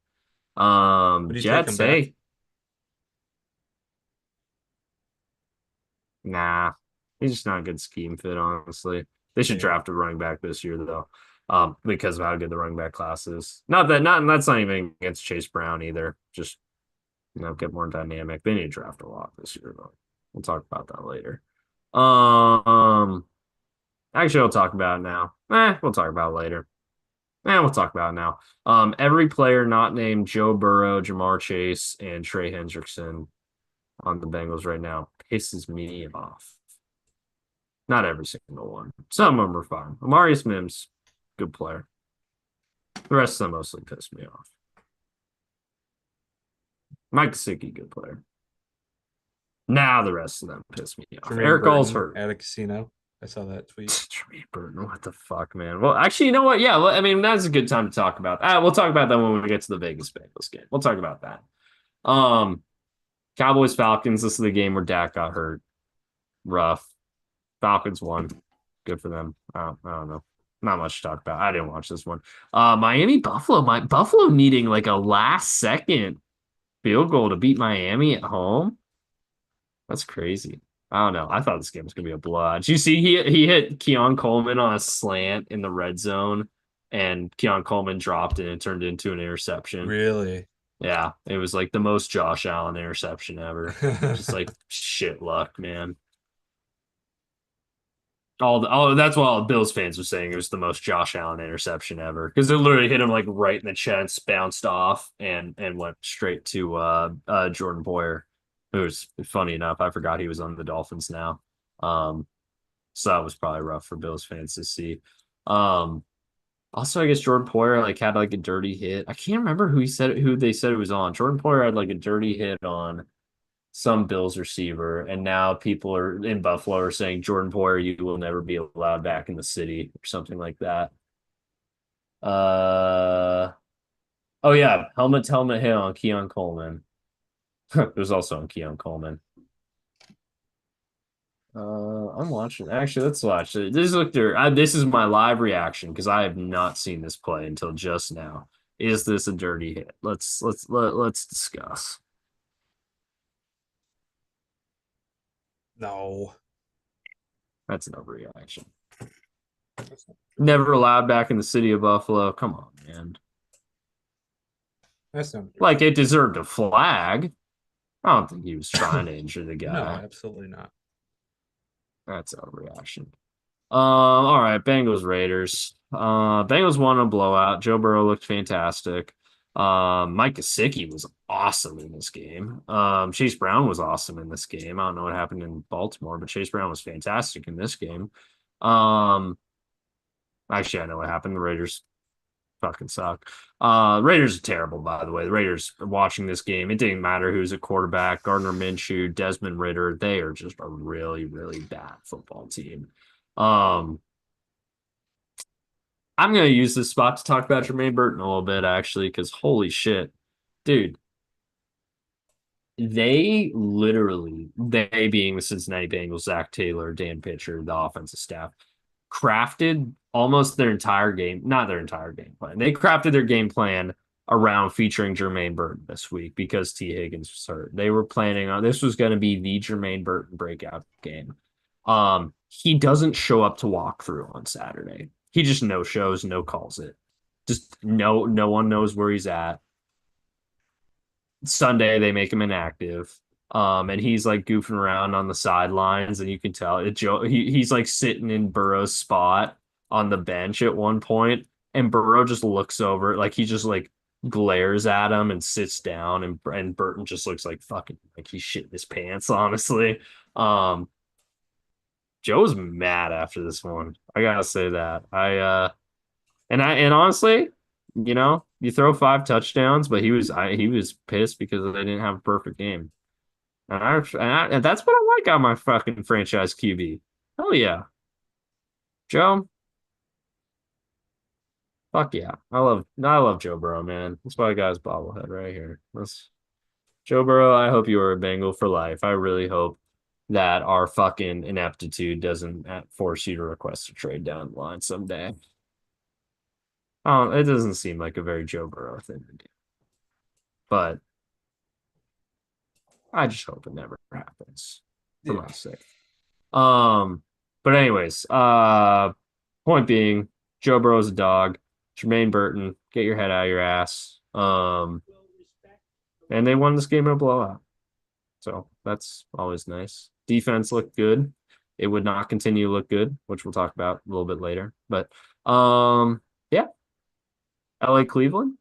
Would you take him
Jets.
back?
Hey, nah, he's just not a good scheme fit. Honestly, they should
Yeah.
draft a running back this year though. Because of how good the running back class is. Not that's not even against Chase Brown either. Just get more dynamic. They need to draft a lot this year, though. We'll talk about that later. Um, Actually, I'll talk about it now. We'll talk about it later. We'll talk about it now. Every player not named Joe Burrow, Jamar Chase, and Trey Hendrickson on the Bengals right now pisses me off. Not every single one. Some of them are fine. Amarius Mims, good player. The rest of them mostly piss me off. Mike Gesicki, good player. Now the rest of them piss me off.
Jermaine
Eric All's
Burton
hurt.
at a casino. I saw that tweet.
Trey Burton, what the fuck, man? Well, actually, you know what? Yeah, well, I mean, that's a good time to talk about. We'll talk about that when we get to the Vegas Bengals game. We'll talk about that. Um, Cowboys Falcons. This is the game where Dak got hurt. Rough. Falcons won. Good for them. I don't know. Not much to talk about. I didn't watch this one. Miami Buffalo. My Buffalo needing like a last second field goal to beat Miami at home. That's crazy. I don't know. I thought this game was gonna be a blowout. Did you see he hit Keon Coleman on a slant in the red zone, and Keon Coleman dropped it and it turned into an interception.
Really?
Yeah, it was like the most Josh Allen interception ever. Just like shit luck, man. That's what all the Bills fans were saying. It was the most Josh Allen interception ever because it literally hit him like right in the chest, bounced off, and went straight to Jordan Boyer, who's funny enough. I forgot he was on the Dolphins now. Um, so that was probably rough for Bills fans to see. Um, Also, I guess Jordan Poyer like had like a dirty hit. I can't remember who they said it was on. Jordan Poyer had like a dirty hit on some Bills receiver, and now people are in Buffalo are saying Jordan Poyer, you will never be allowed back in the city or something like that. Uh oh yeah, helmet to helmet hit on Keon Coleman. It was also on Keon Coleman. I'm watching. Actually, let's watch it. This is my live reaction because I have not seen this play until just now. Is this a dirty hit? Let's discuss.
No.
That's an overreaction. Never allowed back in the city of Buffalo. Come on, man.
That's not
Like it deserved a flag. I don't think he was trying to injure the
No,
guy.
absolutely not.
That's a overreaction. All right, Bengals Raiders. Bengals won a blowout. Joe Burrow looked fantastic. Mike Gesicki was awesome in this game. Chase Brown was awesome in this game. I don't know what happened in Baltimore, but Chase Brown was fantastic in this game. Um, Actually, I know what happened. The Raiders fucking suck. Raiders are terrible, by the way. The Raiders are watching this game. It didn't matter who's a quarterback. Gardner Minshew, Desmond Ritter. They are just a really, really bad football team. Um, I'm gonna use this spot to talk about Jermaine Burton a little bit, actually, because holy shit, dude. They being the Cincinnati Bengals, Zach Taylor, Dan Pitcher, the offensive staff, crafted almost their entire game, not their entire game plan. They crafted their game plan around featuring Jermaine Burton this week because T. Higgins was hurt. They were planning on this was going to be the Jermaine Burton breakout game. He doesn't show up to walk through on Saturday. He just no shows, no calls it. Just no one knows where he's at. Sunday they make him inactive. And he's like goofing around on the sidelines, and you can tell he's like sitting in Burrow's spot on the bench at one point, and Burrow just looks over, like he just like glares at him and sits down, and Burton just looks like fucking like he's shitting his pants, honestly. Um, Joe's mad after this one. I gotta say that. And honestly, you throw 5 touchdowns, but he was pissed because they didn't have a perfect game. And that's what I like on my fucking franchise QB. Hell yeah. Joe, fuck yeah. I love Joe Burrow, man. That's why I got his bobblehead right here. That's Joe Burrow, I hope you are a Bengal for life. I really hope that our fucking ineptitude doesn't force you to request a trade down the line someday. Oh, it doesn't seem like a very Joe Burrow thing to do. But I just hope it never happens for
Yeah.
my sake. Um, but anyways, point being, Joe Burrow's a dog. Jermaine Burton, get your head out of your ass. And they won this game in a blowout. So that's always nice. Defense looked good. It would not continue to look good, which we'll talk about a little bit later. But yeah, LA Cleveland.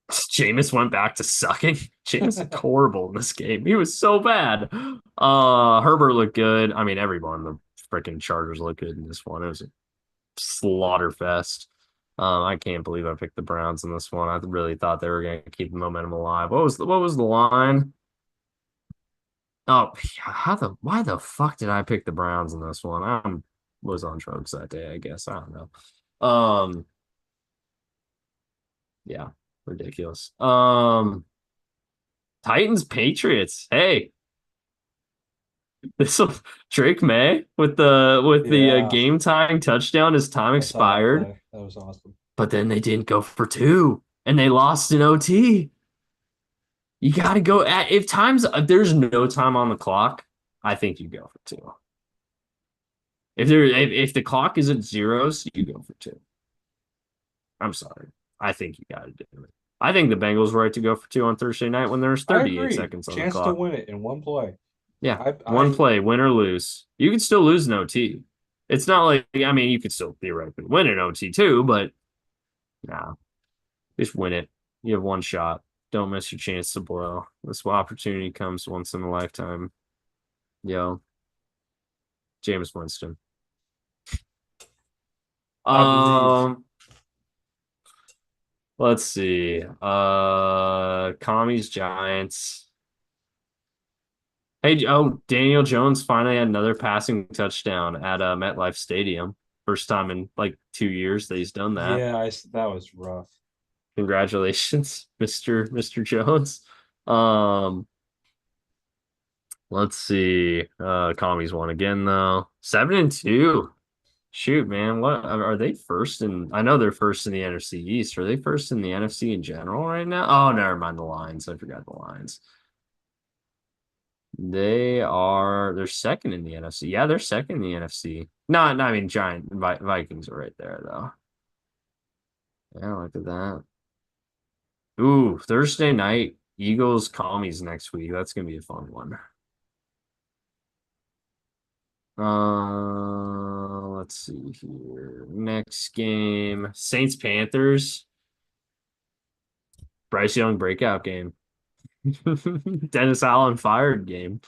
Jameis went back to sucking. Jameis looked horrible in this game. He was so bad. Herbert looked good. I mean, everyone, the freaking Chargers looked good in this one. It was a slaughter fest. I can't believe I picked the Browns in this one. I really thought they were going to keep the momentum alive. What was the line? Oh, why the fuck did I pick the Browns in this one? I was on drugs that day, I guess. I don't know. Yeah, ridiculous. Titans Patriots. Hey, this Drake May with the
Yeah,
game tying touchdown as time
I saw that
expired,
play. That was awesome.
but then they didn't go for two and they lost in OT. You got to go at if there's no time on the clock, I think you go for two. If the clock is at zeros, you go for two. I'm sorry. I think you got to do it. I think the Bengals were right to go for two on Thursday night when there's
I
38
agree.
seconds on the
Chance to
clock.
win it in one play.
Yeah,
I
one
I
play, win or lose. You can still lose an OT. It's not like, I mean, you could still theoretically win an OT too, but nah, just win it. You have one shot. Don't miss your chance to blow. This opportunity comes once in a lifetime. Yo, Jameis Winston.
I believe.
Um, let's see. Commies Giants. Hey, oh, Daniel Jones finally had another passing touchdown at MetLife Stadium. First time in like 2 years that he's done that.
Yeah, that was rough.
Congratulations, Mr. Jones. Um, let's see. Commies won again though. 7-2. Shoot, man. What are they first in? I know they're first in the NFC East. Are they first in the NFC in general right now? Oh, never mind the Lions. I forgot the Lions. They're second in the NFC. Yeah, they're second in the NFC. No, no, I mean Vikings are right there though. Yeah, look at that. Ooh, Thursday night, Eagles commies next week. That's gonna be a fun one. Let's see here. Next game, Saints Panthers. Bryce Young breakout game. Dennis Allen fired game.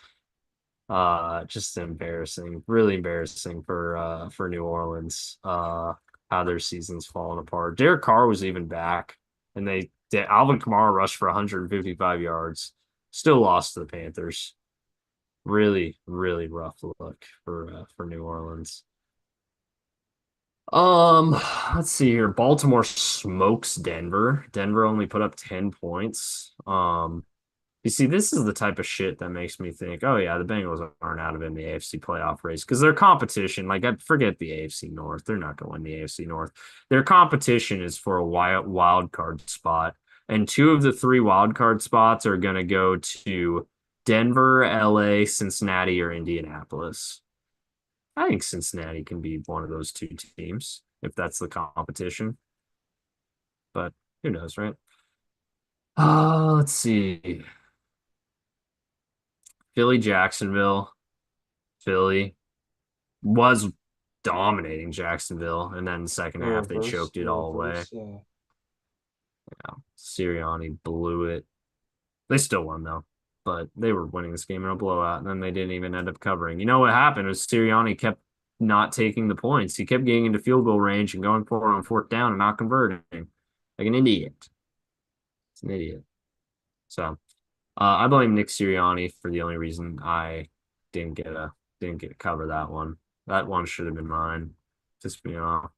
Just embarrassing, really embarrassing for New Orleans. How their season's falling apart. Derek Carr was even back, and Alvin Kamara rushed for 155 yards. Still lost to the Panthers. Really, really rough look for New Orleans. Um, let's see here. Baltimore smokes Denver. Denver only put up 10 points. You see, this is the type of shit that makes me think, oh yeah, the Bengals aren't out of in the AFC playoff race because their competition, like I forget the AFC North, they're not going to win the AFC North. Their competition is for a wild card spot, and two of the three wild card spots are going to go to Denver, LA, Cincinnati, or Indianapolis. I think Cincinnati can be one of those two teams if that's the competition. But who knows, right? Let's see. Philly, Jacksonville. Philly was dominating Jacksonville, and then the second half they choked it
The
all away.
reverse.
Yeah, Sirianni blew it. They still won though, but they were winning this game in a blowout, and then they didn't even end up covering. You know what happened was Sirianni kept not taking the points. He kept getting into field goal range and going for it on fourth down and not converting, like an idiot. It's an idiot. So I blame Nick Sirianni for the only reason I didn't get to cover that one. That one should have been mine. Just me off.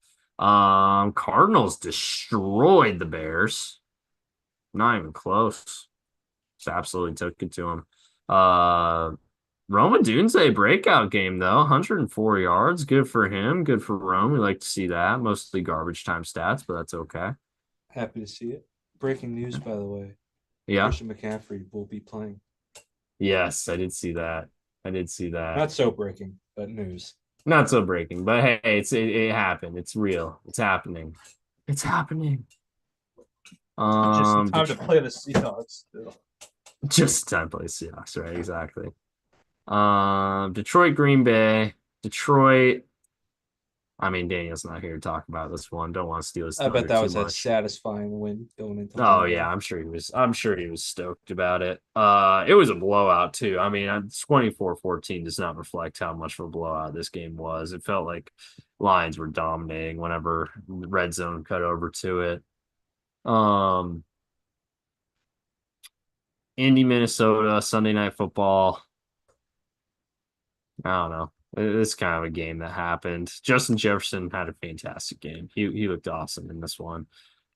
Cardinals destroyed the Bears. Not even close. Just absolutely took it to him. Roma Dunze breakout game though, 104 yards. Good for him. Good for Rome. We like to see that. Mostly garbage time stats, but that's okay.
Happy to see it. Breaking news, by the way.
Yeah.
Christian McCaffrey will be playing.
Yes, I did see that. I did see that.
Not so breaking, but news.
Not so breaking, but hey, it happened. It's real. It's happening. It's happening.
Just in time to
Det-
play the Seahawks still.
just time to play Seahawks, right? Exactly. Detroit, Green Bay, Detroit. I mean, Daniel's not here to talk about this one. Don't want to steal his
I bet
thunder
that
too
was a
much.
satisfying win going into
Oh
Lambeau.
yeah, I'm sure he was. I'm sure he was stoked about it. It was a blowout too. I mean, 24-14 does not reflect how much of a blowout this game was. It felt like Lions were dominating whenever the red zone cut over to it. Um, Indy, Minnesota, Sunday Night Football. I don't know. It's kind of a game that happened. Justin Jefferson had a fantastic game. He looked awesome in this one.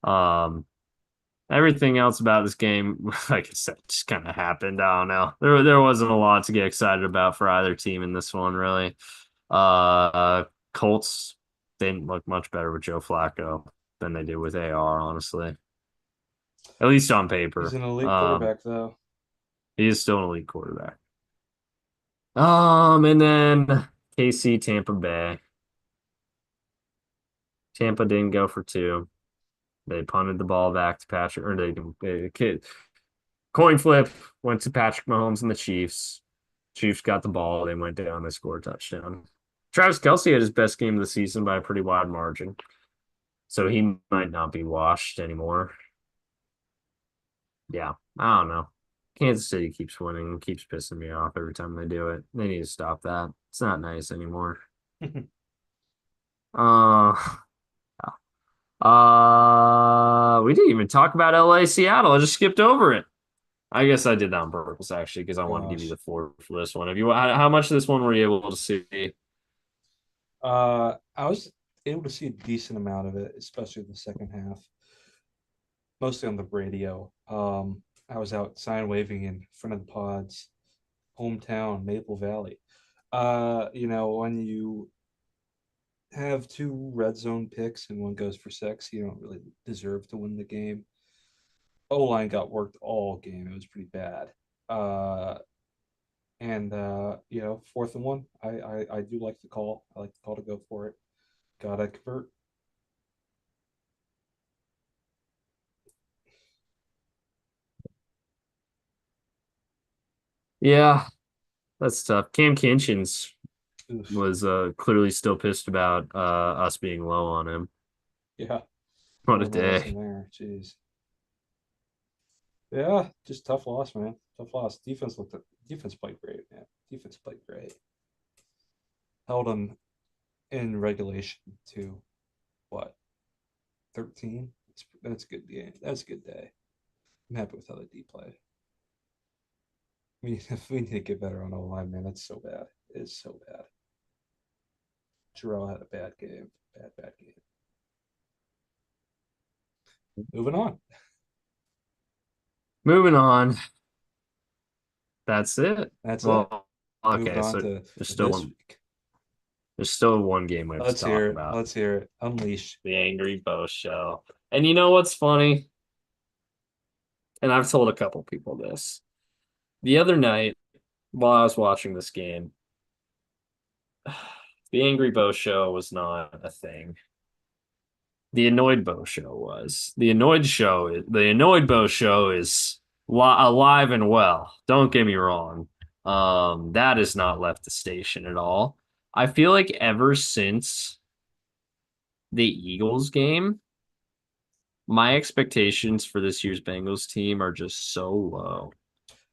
Um, Everything else about this game, like I said, just kind of happened. I don't know. There wasn't a lot to get excited about for either team in this one, really. Colts didn't look much better with Joe Flacco than they did with AR, honestly. At least on
He's
paper.
an elite quarterback, though.
He is still an elite quarterback. And then KC, Tampa Bay. Tampa didn't go for two. They punted the ball back to Patrick, or they coin flip went to Patrick Mahomes and the Chiefs. Chiefs got the ball. They went down. They scored a touchdown. Travis Kelce had his best game of the season by a pretty wide margin. So he might not be washed anymore. Yeah, I don't know. Kansas City keeps winning and keeps pissing me off every time they do it. They need to stop that. It's not nice anymore. Uh, we didn't even talk about LA Seattle. I just skipped over it. I guess I did that on purpose actually because I want to give you the floor for this one. Have you how much of this one were you able to see?
I was able to see a decent amount of it, especially the second half, mostly on the radio. I was out sign waving in front of the Pod's hometown, Maple Valley. When you have two red zone picks and one goes for six, you don't really deserve to win the game. O line got worked all game. It was pretty bad. And fourth and one, I do like the call. I like the call to go for it. Gotta convert.
Yeah, that's tough. Cam Kinchins
Oof.
was clearly still pissed about us being low on him.
Yeah,
What a
learned my lesson
day.
there. Jeez. Yeah, just tough loss, man. Tough loss. Defense played great, man. Defense played great. Held them in regulation to what 13. That's a good game. That's a good day. I'm happy with how the D played. We need to get better on O line, man. That's so bad. It's so bad. Jarrell had a bad game. Bad game. Moving on.
Moving on. That's it.
That's it.
Well,
Moving
okay,
on
so
to
there's still
this
one.
week.
There's still one game we have to
Let's hear
talk
it.
about.
Let's hear it. Unleash.
The Angry Beau Show. And you know what's funny? And I've told a couple people this. The other night, while I was watching this game, the Angry Bo show was not a thing. The annoyed Bo show was. The annoyed Bo show is alive and well. Don't get me wrong. That has not left the station at all. I feel like ever since the Eagles game, my expectations for this year's Bengals team are just so low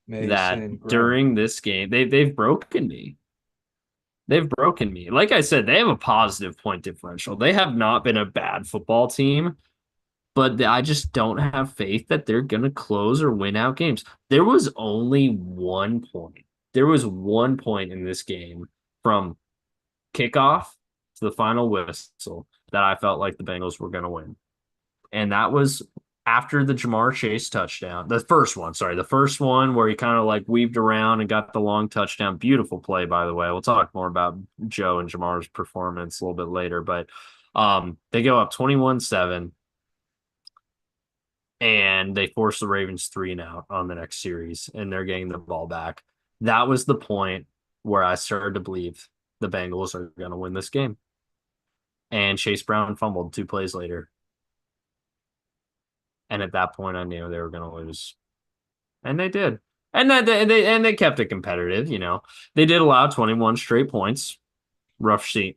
that
Mason Graham.
during this game, they've broken me. They've broken me. Like I said, they have a positive point differential. They have not been a bad football team, but I just don't have faith that they're going to close or win out games. There was only 1 point. There was 1 point in this game from kickoff to the final whistle that I felt like the Bengals were going to win. And that was after the Jamar Chase touchdown. The first one, sorry, the first one where he kind of like weaved around and got the long touchdown. Beautiful play, by the way. We'll talk more about Joe and Jamar's performance a little bit later, but they go up 21-7 and they force the Ravens 3-and-out on the next series and they're getting the ball back. That was the point where I started to believe the Bengals are going to win this game. And Chase Brown fumbled 2 plays later. And at that point, I knew they were going to lose, and they did. And that they kept it competitive. They did allow 21 straight points. Rough scene,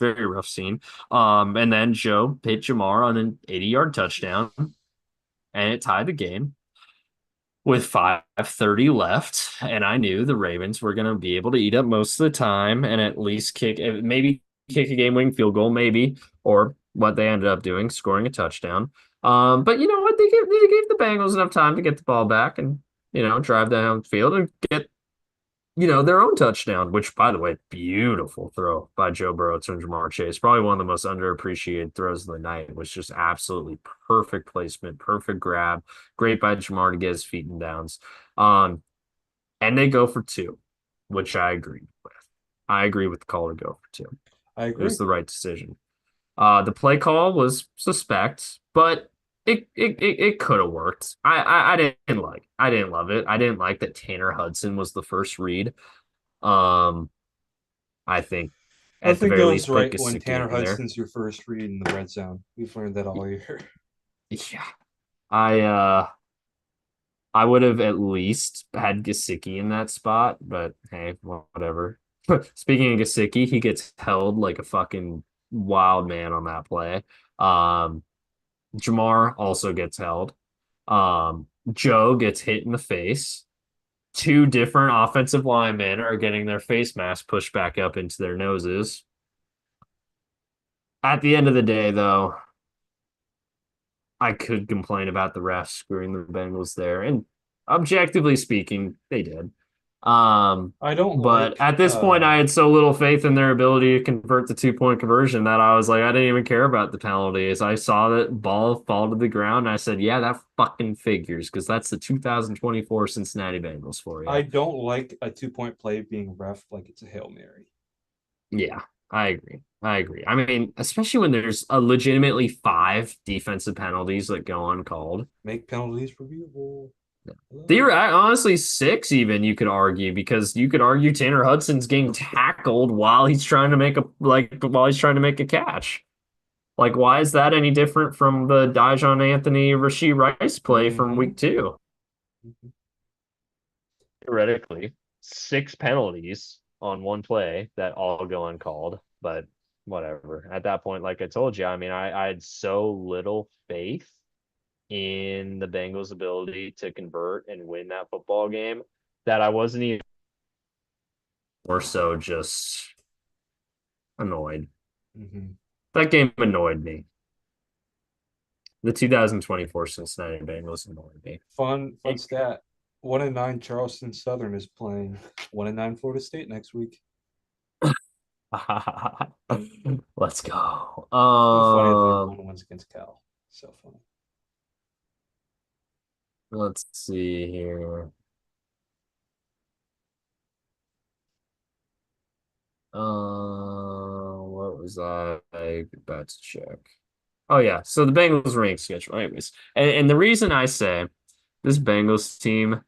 very rough scene. And then Joe hit Jamar on an 80-yard touchdown, and it tied the game with 5:30 left. And I knew the Ravens were going to be able to eat up most of the time and at least maybe kick a game-winning field goal, maybe, or what they ended up doing, scoring a touchdown. But you know what? They gave the Bengals enough time to get the ball back and drive down the field and get their own touchdown. Which, by the way, beautiful throw by Joe Burrow to Jamar Chase. Probably one of the most underappreciated throws of the night. It was just absolutely perfect placement, perfect grab, great by Jamar to get his feet in downs. And they go for two, which I agree with. I agree with the call to go for two.
I
It was
agree.
the right decision. The play call was suspect, but it could have worked. I didn't love it. I didn't like that Tanner Hudson was the first read. Um, I think at the
Nothing
very
goes
least put
right when
Gesicki
Tanner
in there.
Hudson's your first read in the red zone. We've learned that all year.
Yeah. I would have at least had Gesicki in that spot, but hey, whatever. Speaking of Gesicki, he gets held like a fucking wild man on that play. Um, Jamar also gets held. Joe gets hit in the face. Two different offensive linemen are getting their face mask pushed back up into their noses. At the end of the day, though, I could complain about the refs screwing the Bengals there, and objectively speaking, they did.
I don't
But
like
at this point, I had so little faith in their ability to convert the 2 point conversion that I was like, I didn't even care about the penalties. I saw that ball fall to the ground, and I said, yeah, that fucking figures because that's the 2024 Cincinnati Bengals for you.
I don't like a 2 point play being ref like it's a Hail Mary.
Yeah, I agree. I agree. I mean, especially when there's a legitimately 5 defensive penalties that go uncalled.
Make penalties reviewable.
There,
Hello.
honestly, 6 even you could argue because you could argue Tanner Hudson's getting tackled while he's trying to make a catch. Like, why is that any different from the Dijon Anthony Rasheed Rice play from
Mm-hmm.
week 2?
Mm-hmm.
Theoretically, 6 penalties on one play that all go uncalled, but whatever. At that point, like I told you, I mean, I had so little faith in the Bengals' ability to convert and win that football game that I wasn't even more so just annoyed.
Mm-hmm.
That game annoyed me. The 2024 Cincinnati Bengals annoyed me.
Fun stat. 1-9 Charleston Southern is playing 1-9 Florida State next week.
Let's go.
So funny if their one wins against Cal. So funny.
Let's see here. What was I about to check? Oh yeah, so the Bengals rank schedule, anyways, and the reason I say this Bengals team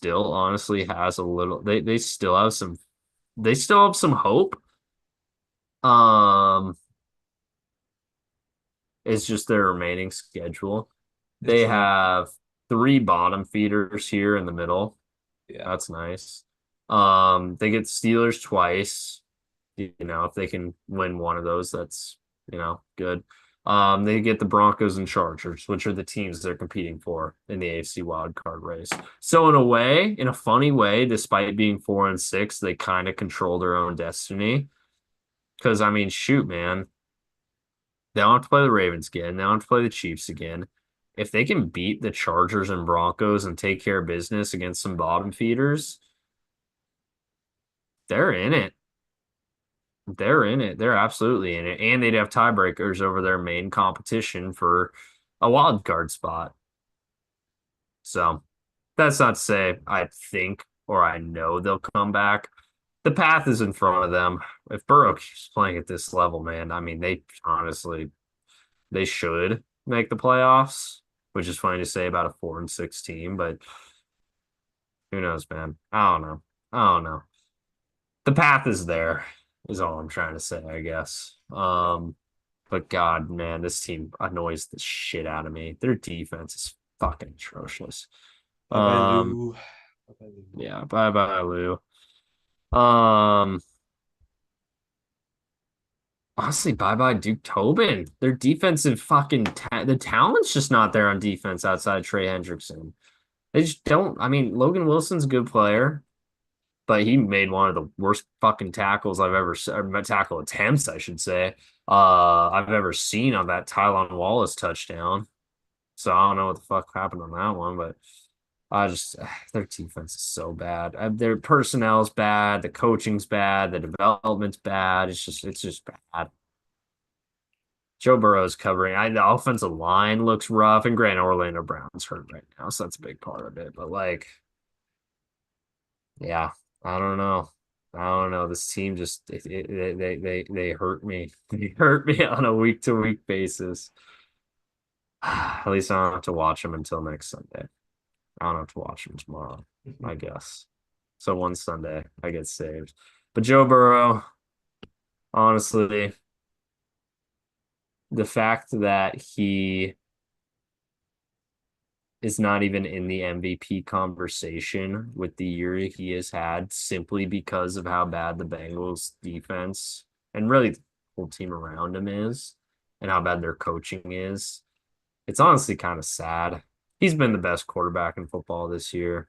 still honestly has a little they still have some hope. Um it's just their remaining schedule. They
Exactly.
have three bottom feeders here in the middle.
Yeah.
That's nice. They get Steelers twice. If they can win one of those, that's, good. They get the Broncos and Chargers, which are the teams they're competing for in the AFC wild card race. So in a funny way, despite being 4-6, they kind of control their own destiny. Because I mean, shoot, man, they don't have to play the Ravens again. They don't have to play the Chiefs again. If they can beat the Chargers and Broncos and take care of business against some bottom feeders, they're in it. They're in it. They're absolutely in it. And they'd have tiebreakers over their main competition for a wild card spot. So that's not to say I think or I know they'll come back. The path is in front of them. If Burrow keeps playing at this level, man, I mean, they should make the playoffs, which is funny to say about a 4-6 team, but who knows, man? I don't know. I don't know. The path is there, is all I'm trying to say, I guess. But God, man, this team annoys the shit out of me. Their defense is fucking atrocious.
Bye bye,
Um,
Lou. Bye bye, Lou.
yeah, bye bye, Lou. Um, Honestly, bye bye, Duke Tobin. Their defensive the talent's just not there on defense outside of Trey Hendrickson. They just don't. I mean, Logan Wilson's a good player, but he made one of the worst fucking tackles I've ever or tackle attempts, I should say. I've ever seen on that Tylan Wallace touchdown. So I don't know what the fuck happened on that one, but I just their defense is so bad. Their personnel's bad, the coaching's bad, the development's bad. It's just bad. Joe Burrow's covering. The offensive line looks rough, and Grant Orlando Brown's hurt right now, so that's a big part of it. But like, yeah, I don't know. I don't know. This team just they hurt me. They hurt me on a week to week basis. At least I don't have to watch them until next Sunday. I don't have to watch them tomorrow, I guess. So one Sunday I get saved. But Joe Burrow, honestly, the fact that he is not even in the MVP conversation with the year he has had simply because of how bad the Bengals defense and really the whole team around him is and how bad their coaching is. It's honestly kind of sad. He's been the best quarterback in football this year,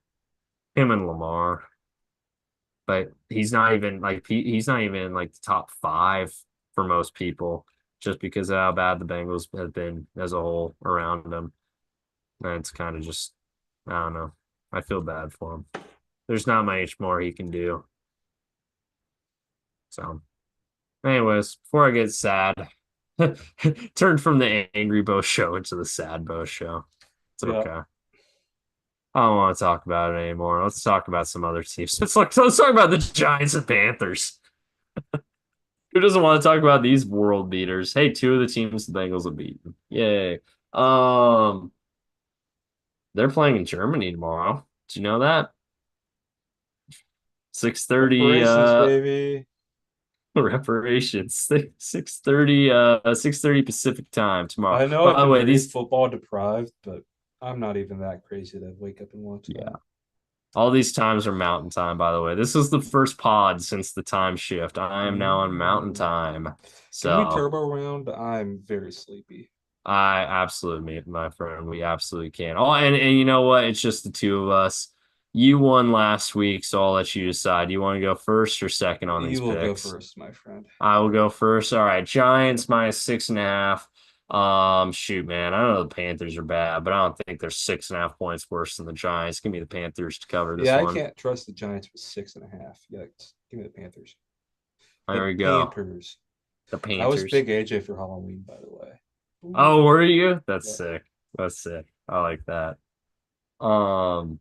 him and Lamar, but he's not even like the top five for most people just because of how bad the Bengals have been as a whole around him. And it's kind of just, I don't know. I feel bad for him. There's not much more he can do. So, anyways, before I get sad, turn from the angry Bo show into the sad Bo show. It's
Yeah.
okay. I don't want to talk about it anymore. Let's talk about some other teams. Let's talk about the Giants and Panthers. Who doesn't want to talk about these world beaters? Hey, two of the teams the Bengals have beaten. Yay. Um, they're playing in Germany tomorrow. Do you know that? 6:30
Reparations, baby.
reparations. 6:30 Pacific time tomorrow.
I know I've
By the
been
way,
very
these
football deprived, but I'm not even that crazy to wake up and watch
yeah,
that.
all these times are mountain time, by the way. This is the first pod since the time shift. I am now on mountain
Mm.
time.
Can we
So
turbo round? I'm very sleepy.
I absolutely, my friend, we absolutely can. Oh, and you know what? It's just the two of us. You won last week, so I'll let you decide. You want to go first or second on these
You will go
picks?
first, my friend.
I will go first. All right, Giants minus 6.5. Shoot, man, I know the Panthers are bad, but I don't think they're 6.5 points worse than the Giants. Give me the Panthers to cover this
Yeah, I
one.
can't trust the Giants with 6.5. Yikes. Give me the Panthers. The
There we go.
Panthers.
The
I was
Panthers.
big AJ for Halloween, by the way.
Oh,
Ooh.
were you? That's
Yeah.
sick. That's sick. I like that. Um,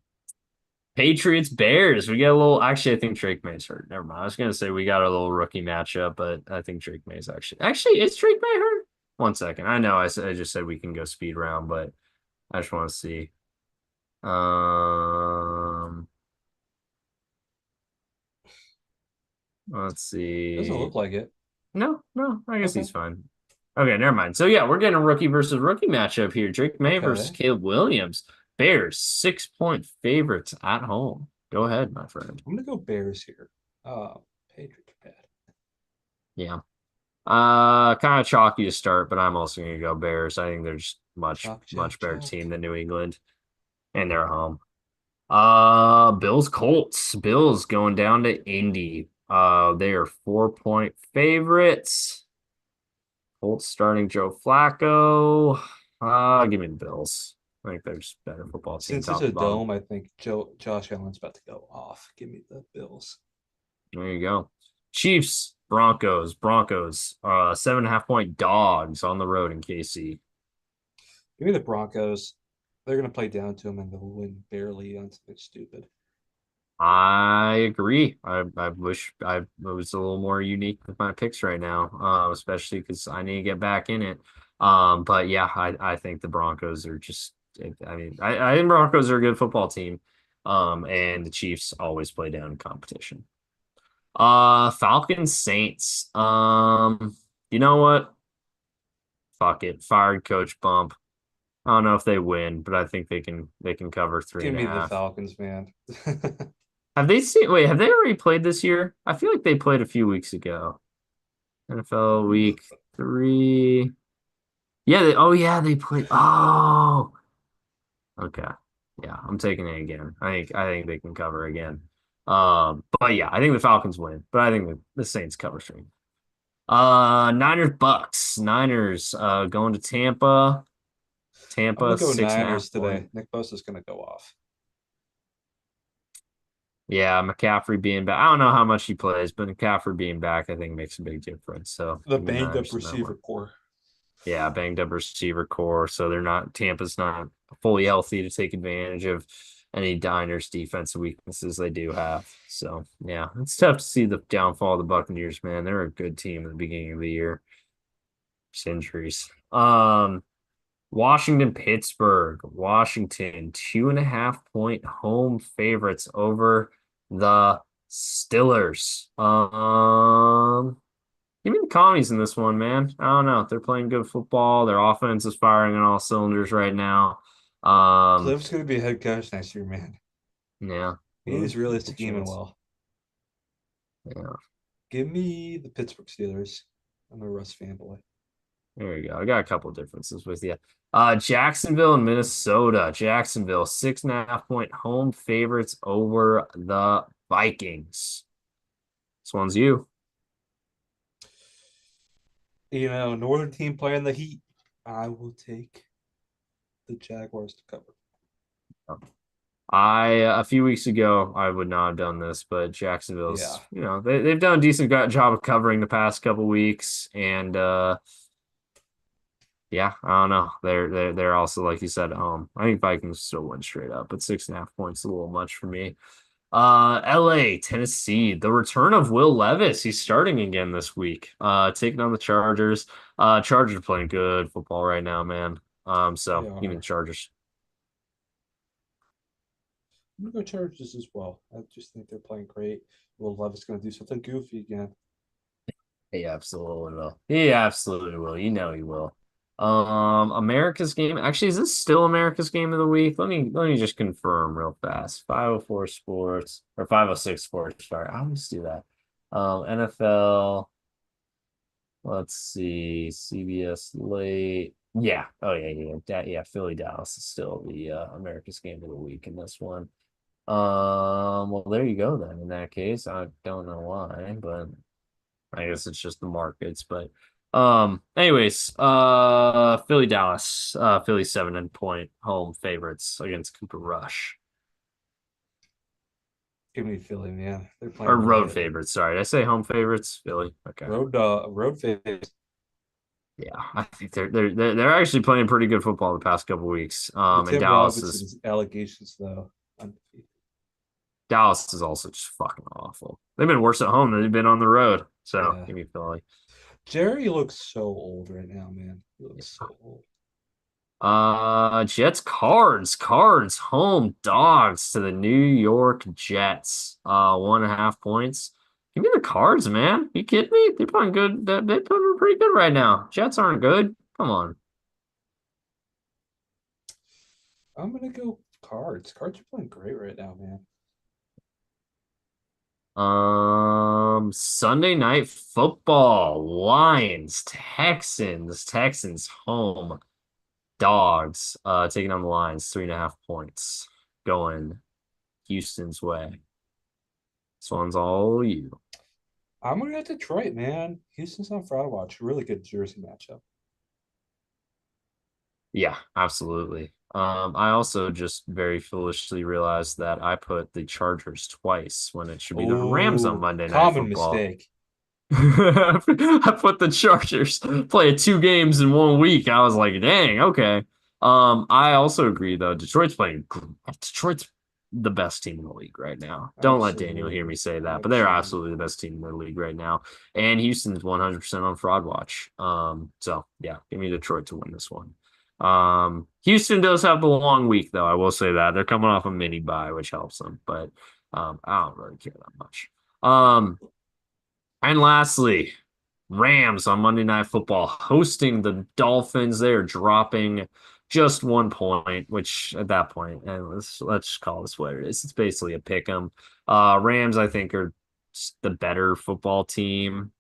Patriots Bears. We got a little. Actually, I think Drake May's hurt. Never mind. I was gonna say we got a little rookie matchup, but I think Drake May's actually is Drake May hurt? One second. I know I just said we can go speed round, but I just want to see. Let's
Doesn't
see.
look like it.
No, no, I guess
Okay.
he's fine. Okay, never mind. So yeah, we're getting a rookie versus rookie matchup here. Drake May versus
Okay.
Caleb Williams. Bears 6-point favorites at home. Go ahead, my friend.
I'm gonna go Bears here. Patriots are bad.
Yeah. Kind of chalky to start, but I'm also gonna go Bears. I think they're just much,
Chalk, chalk,
much better
chalk.
team than New England, and they're home. Bills Colts. Bills going down to Indy. They are 4-point favorites. Colts starting Joe Flacco. Give me the Bills. I think they're just better football team,
Since it's
top
a
to bottom.
dome, I think Josh Allen's about to go off. Give me the Bills.
There you go. Chiefs, Broncos, Broncos. 7.5-point dogs on the road in KC.
Give me the Broncos. They're gonna play down to them and they'll win barely on something stupid.
I agree. I wish I was a little more unique with my picks right now, especially because I need to get back in it. But yeah, I think the Broncos are just. I mean, I think Broncos are a good football team. And the Chiefs always play down in competition. Falcons Saints. You know what? Fuck it. Fired coach bump. I don't know if they win, but I think they can cover three
Give
and a
me the
half.
Falcons, man.
Have they seen? Wait, have they already played this year? I feel like they played a few weeks ago. NFL Week 3. Yeah. Oh, yeah. They played. Oh, okay. Yeah, I'm taking it again. I think they can cover again. But yeah, I think the Falcons win. But I think the Saints cover three. Niners Bucks. Niners going to Tampa.
I'm gonna
Tampa
go
six and a half
Niners
point.
today. Nick Bosa's gonna go off.
Yeah, McCaffrey being back. I don't know how much he plays, but McCaffrey being back, I think makes a big difference. So
The
give me
banged up
Niners in that
receiver
one.
core.
Yeah, banged up receiver core, so they're not Tampa's not fully healthy to take advantage of any Diners defensive weaknesses they do have. So yeah, it's tough to see the downfall of the Buccaneers, man. They're a good team at the beginning of the year. Just injuries. Washington, Pittsburgh. Washington, 2.5-point home favorites over the Stillers. Give me the commies in this one, man. I don't know. They're playing good football. Their offense is firing on all cylinders right now. Um,
Cliff's gonna be a head coach next year, man.
yeah,
He's really
good
scheming
chance.
well.
Yeah,
Give me the Pittsburgh Steelers. I'm a Russ fanboy.
there you go. I got a couple differences with you. Jacksonville and Minnesota. Jacksonville, 6.5-point home favorites over the Vikings. This one's you.
Northern team playing the Heat. I will take the Jaguars to cover.
A few weeks ago I would not have done this, but
Yeah.
Jacksonville's, they've done a decent job of covering the past couple weeks, and yeah, I don't know. They're also, like you said, at home. I think Vikings still win straight up, but 6.5 points is a little much for me. LA, Tennessee, the return of Will Levis. He's starting again this week. Taking on the Chargers. Chargers are playing good football right now, man.
They
So even
are.
Chargers.
I'm gonna go Chargers as well. I just think they're playing great. Will Levis gonna do something goofy again.
He absolutely will. He absolutely will. You know he will. America's game. Actually, is this still America's game of the week? Let me just confirm real fast. 504 Sports or 506 Sports. Sorry, I always do that. NFL. Let's see. CBS late. Yeah. Oh yeah, yeah. Yeah, Philly Dallas is still the America's game of the week in this one. Well, there you go then. In that case, I don't know why, but I guess it's just the markets, but anyways, Philly Dallas, Philly 7-point home favorites against Cooper Rush.
Give me Philly, man. They're
Or
playing really
road
good.
favorites, sorry. Did I say home favorites? Philly. Okay.
Road favorites.
Yeah, I think they're actually playing pretty good football the past couple weeks.
The
And
Tim Robinson's allegations, though. Undefeated.
Dallas is also just fucking awful. They've been worse at home than they've been on the road. So
Yeah.
give me Philly.
Jerry looks so old right now, man. He looks so old.
Jets cards home dogs to the New York Jets. 1.5 points. Give me the Cards, man. You kidding me? They're playing good. They're playing pretty good right now. Jets aren't good. Come on.
I'm gonna go Cards. Cards are playing great right now, man.
Sunday night football. Lions, Texans. Texans home. Dogs. Taking on the Lions. 3.5 points. Going Houston's way. This one's all you.
I'm gonna go Detroit, man. Houston's on fraud watch. Really good Jersey matchup.
Yeah, absolutely. I also just very foolishly realized that I put the Chargers twice when it should be the Rams on
Oh,
Monday Night
common
Football.
mistake.
I put the Chargers play 2 games in 1 week. I was like, dang, okay. I also agree though. Detroit's the best team in the league right now. Don't let Daniel hear
Absolutely.
me say that, but they're
Absolutely.
absolutely the best team in the league right now. And Houston's 100% on fraud watch. So yeah, give me Detroit to win this one. Houston does have the long week though. I will say that they're coming off a mini bye, which helps them, but I don't really care that much. And lastly, Rams on Monday Night Football hosting the Dolphins. They are dropping just 1 point, which at that point, and let's just call this what it is. It's basically a pick 'em. Rams, I think, are just the better football team,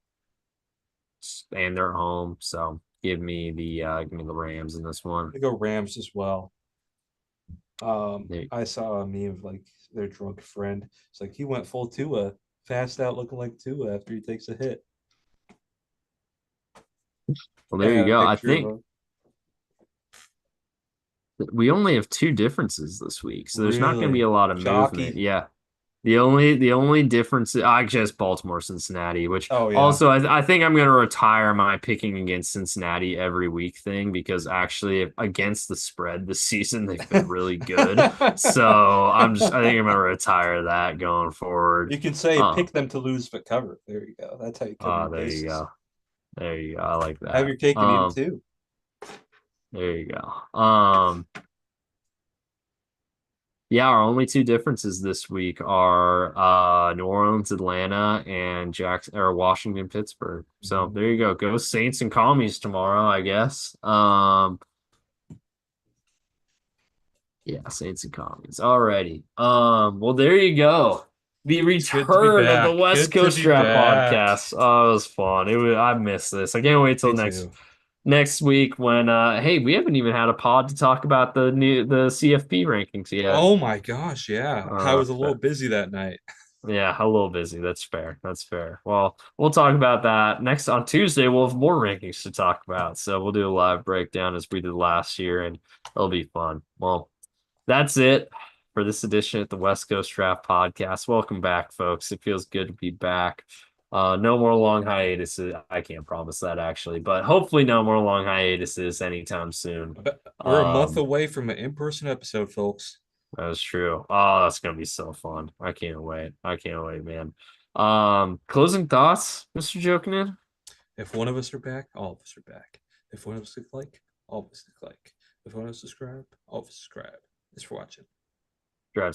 and they're at home. So give me the Rams in this one.
I go Rams as well.
They-
I saw a meme of like their drunk friend. It's like he went full Tua, fast out looking like Tua after he takes a hit.
Well,
I
there you
got a
go. I
picture of
think
him.
we only have 2 differences this week, so there's not going to be
Really
a lot of movement.
chalky.
Yeah. The only difference I guess Baltimore Cincinnati, which
Oh yeah.
also I think I'm going to retire my picking against Cincinnati every week thing because actually against the spread this season they've been really good. So I think I'm going to retire that going forward.
You can say
Oh,
pick them to lose but cover. There you go. That's how you cover your
there you
bases.
go. There you go. I like
Have
that.
your cake and eat it too.
There you go. Yeah, our only 2 differences this week are New Orleans, Atlanta, and Jackson or Washington, Pittsburgh. So
Mhm.
there you go. Go Saints and Commies tomorrow, I guess. Yeah, Saints and Commies. Alrighty. Well, there you go. The
It's good to be
return of the
back.
West
Good to
Coast
be
Draft
back.
podcast. Oh, it was fun. I missed this. I can't wait till
Me
next
too.
next week when hey, we haven't even had a pod to talk about the CFP rankings yet.
Oh my gosh, yeah. I was a little
But
busy that night.
yeah, a little busy. That's fair. That's fair. Well, we'll talk about that next on Tuesday. We'll have more rankings to talk about. So we'll do a live breakdown as we did last year, and it'll be fun. Well, that's it for this edition of the West Coast Draft Podcast. Welcome back, folks. It feels good to be back. No more long hiatuses. I can't promise that actually, but hopefully no more long hiatuses anytime soon.
We're a month
Um,
away from an in-person episode, folks.
That's true. Oh, that's gonna be so fun. I can't wait. I can't wait, man. Closing thoughts, Mr. Jokinan?
If one of us are back, all of us are back. If one of us click like, all of us click like. If one of us subscribe, all of us subscribe. Thanks for watching.